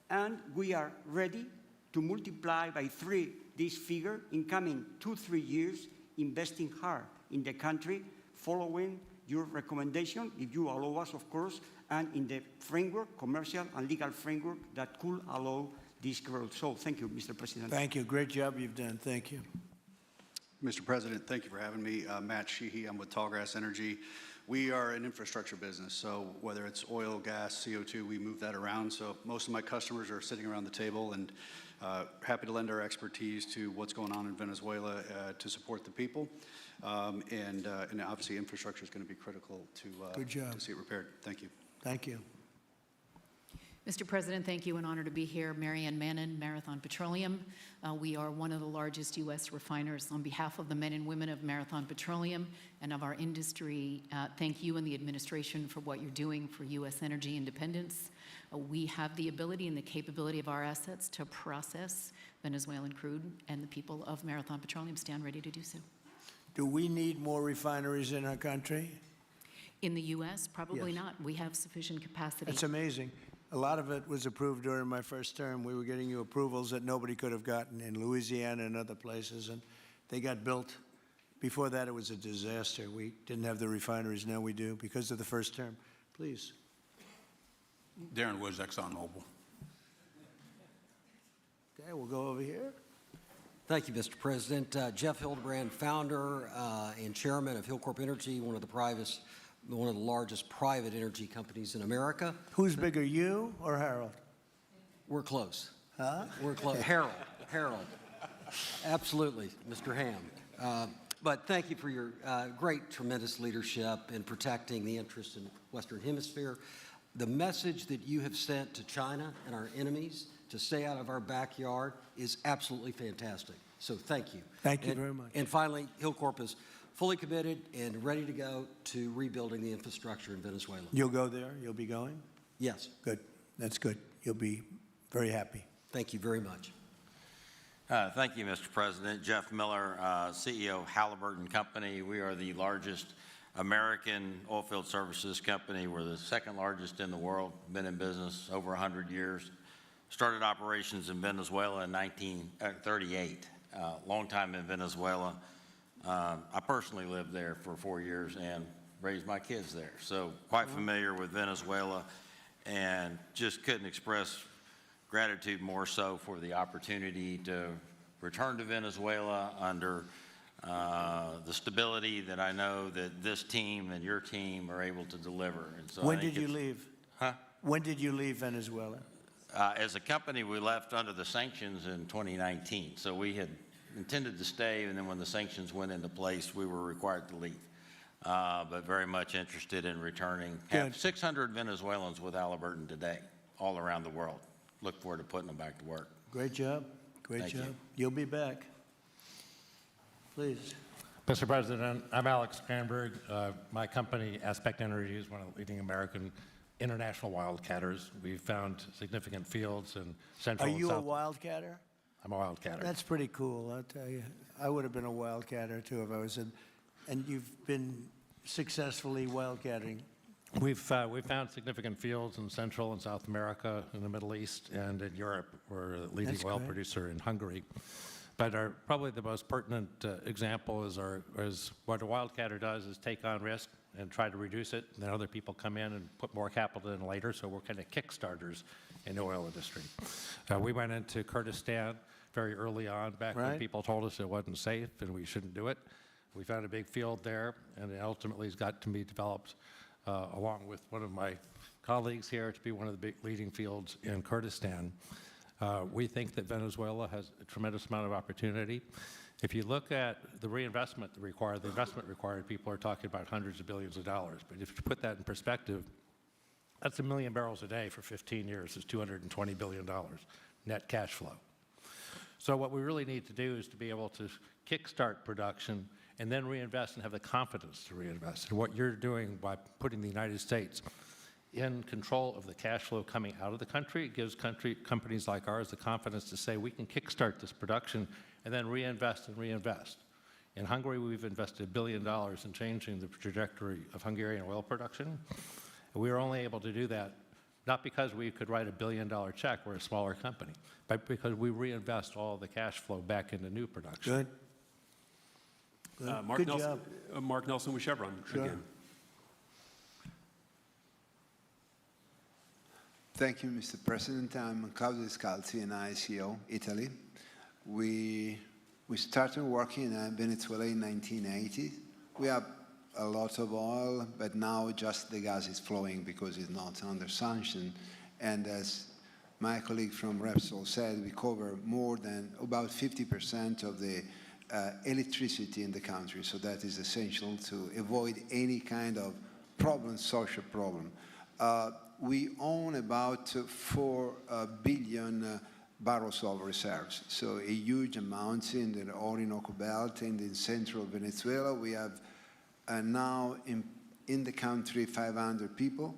and we are ready to multiply by 3 this figure in coming 2-3 years, investing hard in the country, following your recommendation, if you allow us, of course, and in the framework, commercial and legal framework that could allow this growth. So thank you, Mr. President.
Thank you. Great job you've done. Thank you.
Mr. President, thank you for having me. Matt Sheehy, I'm with Tallgrass Energy. We are an infrastructure business, so whether it's oil, gas, CO2, we move that around. So most of my customers are sitting around the table, and happy to lend our expertise to what's going on in Venezuela to support the people. And obviously infrastructure is going to be critical to see it repaired. Thank you.
Thank you.
Mr. President, thank you. An honor to be here. Marianne Mannon, Marathon Petroleum. We are one of the largest U.S. refiners. On behalf of the men and women of Marathon Petroleum and of our industry, thank you and the administration for what you're doing for U.S. energy independence. We have the ability and the capability of our assets to process Venezuelan crude, and the people of Marathon Petroleum stand ready to do so.
Do we need more refineries in our country?
In the U.S., probably
Yes.
not. We have sufficient capacity.
It's amazing. A lot of it was approved during my first term. We were getting you approvals that nobody could have gotten in Louisiana and other places, and they got built. Before that, it was a disaster. We didn't have the refineries. Now we do because of the first term. Please.
Darren Woods, ExxonMobil.
Okay, we'll go over here.
Thank you, Mr. President. Jeff Hildebrand, founder and chairman of Hillcorp Energy, one of the largest private energy companies in America.
Who's bigger, you or Harold?
We're close.
Huh?
We're close. Harold. Absolutely, Mr. Ham. But thank you for your great, tremendous leadership in protecting the interests in the Western Hemisphere. The message that you have sent to China and our enemies to stay out of our backyard is absolutely fantastic. So thank you.
Thank you very much.
And finally, Hillcorp is fully committed and ready to go to rebuilding the infrastructure in Venezuela.
You'll go there? You'll be going?
Yes.
Good. That's good. You'll be very happy.
Thank you very much.
Thank you, Mr. President. Jeff Miller, CEO of Halliburton Company. We are the largest American oilfield services company. We're the second largest in the world. Been in business over 100 years. Started operations in Venezuela in 1938. Long time in Venezuela. I personally lived there for 4 years and raised my kids there. So quite familiar with Venezuela, and just couldn't express gratitude more so for the opportunity to return to Venezuela under the stability that I know that this team and your team are able to deliver. And so
When did you leave?
Huh?
When did you leave Venezuela?
As a company, we left under the sanctions in 2019. So we had intended to stay, and then when the sanctions went into place, we were required to leave. But very much interested in returning. Have 600 Venezuelans with Halliburton today, all around the world. Look forward to putting them back to work.
Great job. Great
Thank
job.
you.
You'll be back. Please.
Mr. President, I'm Alex Granberg. My company, Aspect Energy, is one of the leading American international wildcatters. We've found significant fields in Central and
Are you a
South.
wildcatter?
I'm a wildcatter.
That's pretty cool, I'll tell you. I would have been a wildcatter, too, if I was in And you've been successfully wildcatting.
We've found significant fields in Central and South America, in the Middle East, and in Europe. We're a leading
That's
oil
great.
producer in Hungary. But probably the most pertinent example is what a wildcatter does is take on risk and try to reduce it. Then other people come in and put more capital in later, so we're kind of kickstarters in the oil industry. We went into Kurdistan very early on, back when
Right.
people told us it wasn't safe and we shouldn't do it. We found a big field there, and it ultimately has got to be developed along with one of my colleagues here to be one of the big leading fields in Kurdistan. We think that Venezuela has a tremendous amount of opportunity. If you look at the reinvestment required, the investment required, people are talking about hundreds of billions of dollars. But if you put that in perspective, that's 1 million barrels a day for 15 years. It's $220 billion net cash flow. So what we really need to do is to be able to kickstart production and then reinvest and have the confidence to reinvest. And what you're doing by putting the United States in control of the cash flow coming out of the country, it gives companies like ours the confidence to say we can kickstart this production and then reinvest and reinvest. In Hungary, we've invested $1 billion in changing the trajectory of Hungarian oil production. And we were only able to do that not because we could write a $1 billion check, we're a smaller company, but because we reinvest all the cash flow back into new production.
Good.
Mark
Good
Nelson,
job.
Mark Nelson with Chevron
Sure.
again.
Thank you, Mr. President. I'm Claudio Descalzi, and ICO, Italy. We started working in Venezuela in 1980. We have a lot of oil, but now just the gas is flowing because it's not under sanction. And as my colleague from Repsol said, we cover more than about 50% of the electricity in the country. So that is essential to avoid any kind of problem, social problem. We own about 4 billion barrels of reserves, so a huge amount in the Orinoco Belt and in central Venezuela. We have now in the country 500 people,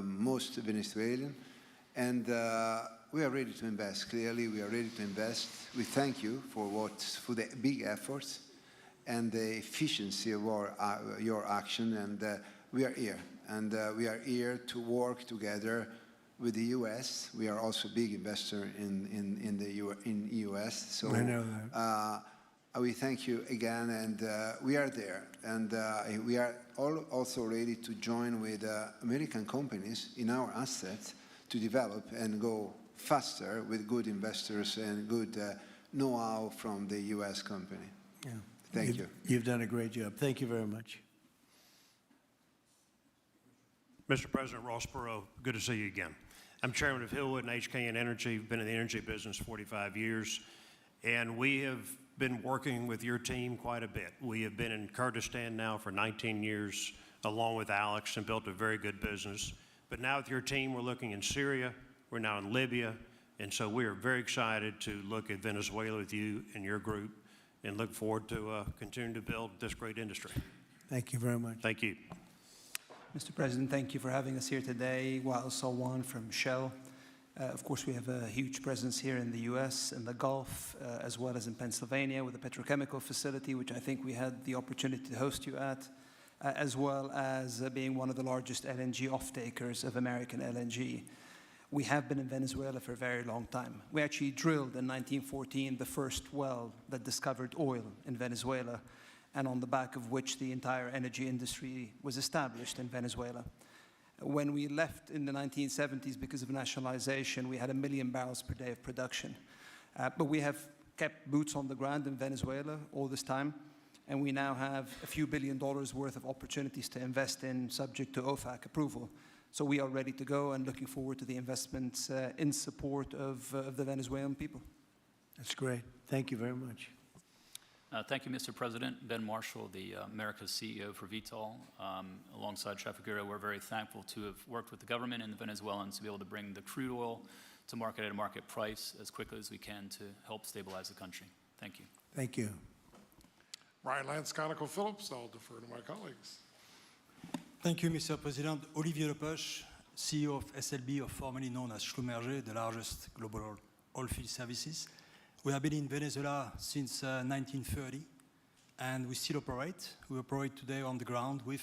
most Venezuelan, and we are ready to invest. Clearly, we are ready to invest. We thank you for the big efforts and the efficiency of your action, and we are here. And we are here to work together with the U.S. We are also a big investor in the U.S. So
I know that.
We thank you again, and we are there. And we are also ready to join with American companies in our assets to develop and go faster with good investors and good know-how from the U.S. company.
Yeah.
Thank you.
You've done a great job. Thank you very much.
Mr. President, Ross Perot, good to see you again. I'm chairman of Hillwood and HKN Energy. Been in the energy business 45 years, and we have been working with your team quite a bit. We have been in Kurdistan now for 19 years, along with Alex, and built a very good business. But now with your team, we're looking in Syria, we're now in Libya, and so we are very excited to look at Venezuela with you and your group, and look forward to continuing to build this great industry.
Thank you very much.
Thank you.
Mr. President, thank you for having us here today. Wael Salwan from Shell. Of course, we have a huge presence here in the U.S., in the Gulf, as well as in Pennsylvania with the petrochemical facility, which I think we had the opportunity to host you at, as well as being one of the largest LNG off-takers of American LNG. We have been in Venezuela for a very long time. We actually drilled in 1914 the first well that discovered oil in Venezuela, and on the back of which the entire energy industry was established in Venezuela. When we left in the 1970s because of nationalization, we had 1 million barrels per day of production. But we have kept boots on the ground in Venezuela all this time, and we now have a few $1 billion worth of opportunities to invest in, subject to OFAC approval. So we are ready to go and looking forward to the investments in support of the Venezuelan people.
That's great. Thank you very much.
Thank you, Mr. President. Ben Marshall, the America's CEO for Vitol. Alongside Trafigura, we're very thankful to have worked with the government and the Venezuelans to be able to bring the crude oil to market at a market price as quickly as we can to help stabilize the country. Thank you.
Thank you.
Brian Lance, ConocoPhillips. I'll defer to my colleagues.
Thank you, Mr. President. Olivier Lepoche, CEO of SLB, or formerly known as Schlumberger, the largest global oilfield services. We have been in Venezuela since 1930, and we still operate. We operate today on the ground with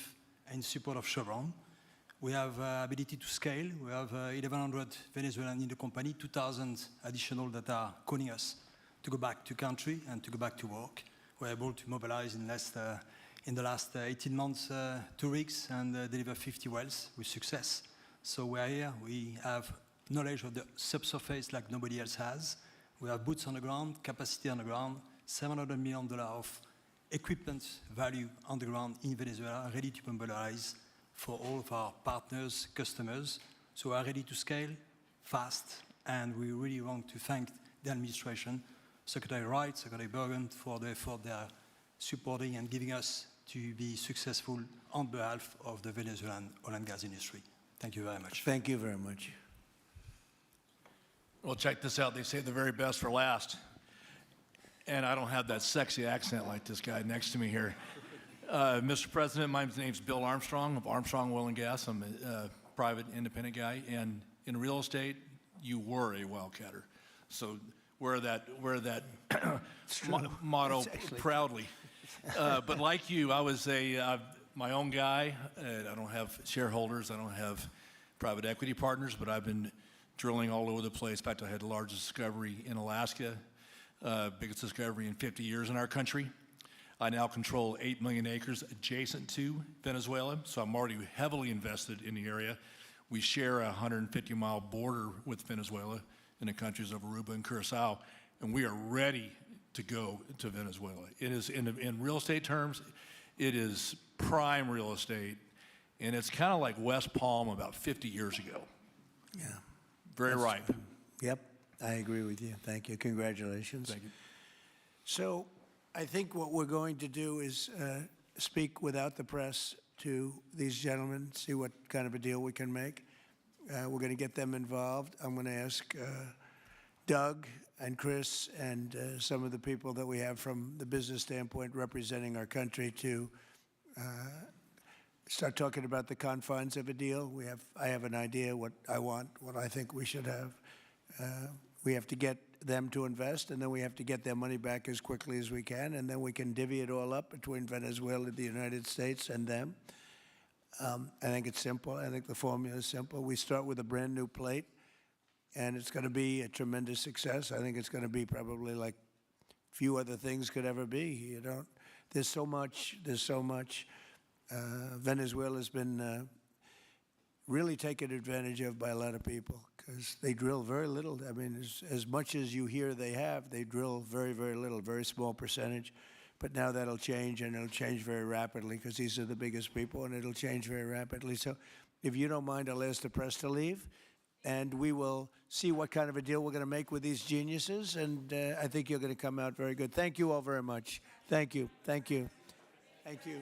in support of Chevron. We have ability to scale. We have 1,100 Venezuelans in the company, 2,000 additional that are calling us to go back to country and to go back to work. We're able to mobilize in the last 18 months 2 rigs and deliver 50 wells with success. So we're here. We have knowledge of the subsurface like nobody else has. We have boots on the ground, capacity on the ground, $700 million of equipment value on the ground in Venezuela, ready to mobilize for all of our partners, customers. So we are ready to scale fast, and we really want to thank the administration, Secretary Wright, Secretary Bergen, for the effort they are supporting and giving us to be successful on behalf of the Venezuelan oil and gas industry. Thank you very much.
Thank you very much.
Well, check this out. They say the very best for last. And I don't have that sexy accent like this guy next to me here. Mr. President, my name's Bill Armstrong of Armstrong Oil and Gas. I'm a private independent guy. And in real estate, you were a wildcatter. So wear that motto proudly. But like you, I was my own guy. I don't have shareholders. I don't have private equity partners, but I've been drilling all over the place. In fact, I had the largest discovery in Alaska, biggest discovery in 50 years in our country. I now control 8 million acres adjacent to Venezuela, so I'm already heavily invested in the area. We share a 150-mile border with Venezuela in the countries of Aruba and Curacao, and we are ready to go to Venezuela. It is, in real estate terms, it is prime real estate, and it's kind of like West Palm about 50 years ago.
Yeah.
Very ripe.
Yep, I agree with you. Thank you. Congratulations.
Thank you.
So I think what we're going to do is speak without the press to these gentlemen, see what kind of a deal we can make. We're going to get them involved. I'm going to ask Doug and Chris and some of the people that we have from the business standpoint representing our country to start talking about the confines of a deal. I have an idea what I want, what I think we should have. We have to get them to invest, and then we have to get their money back as quickly as we can, and then we can divvy it all up between Venezuela, the United States, and them. I think it's simple. I think the formula is simple. We start with a brand new plate, and it's going to be a tremendous success. I think it's going to be probably like few other things could ever be. There's so much. Venezuela's been really taken advantage of by a lot of people because they drill very little. I mean, as much as you hear they drill very, very little, very small percentage. But now that'll change, and it'll change very rapidly because these are the biggest people, and it'll change very rapidly. So if you don't mind, I'll ask the press to leave, and we will see what kind of a deal we're going to make with these geniuses, and I think you're going to come out very good. Thank you all very much. Thank you. Thank you. Thank you.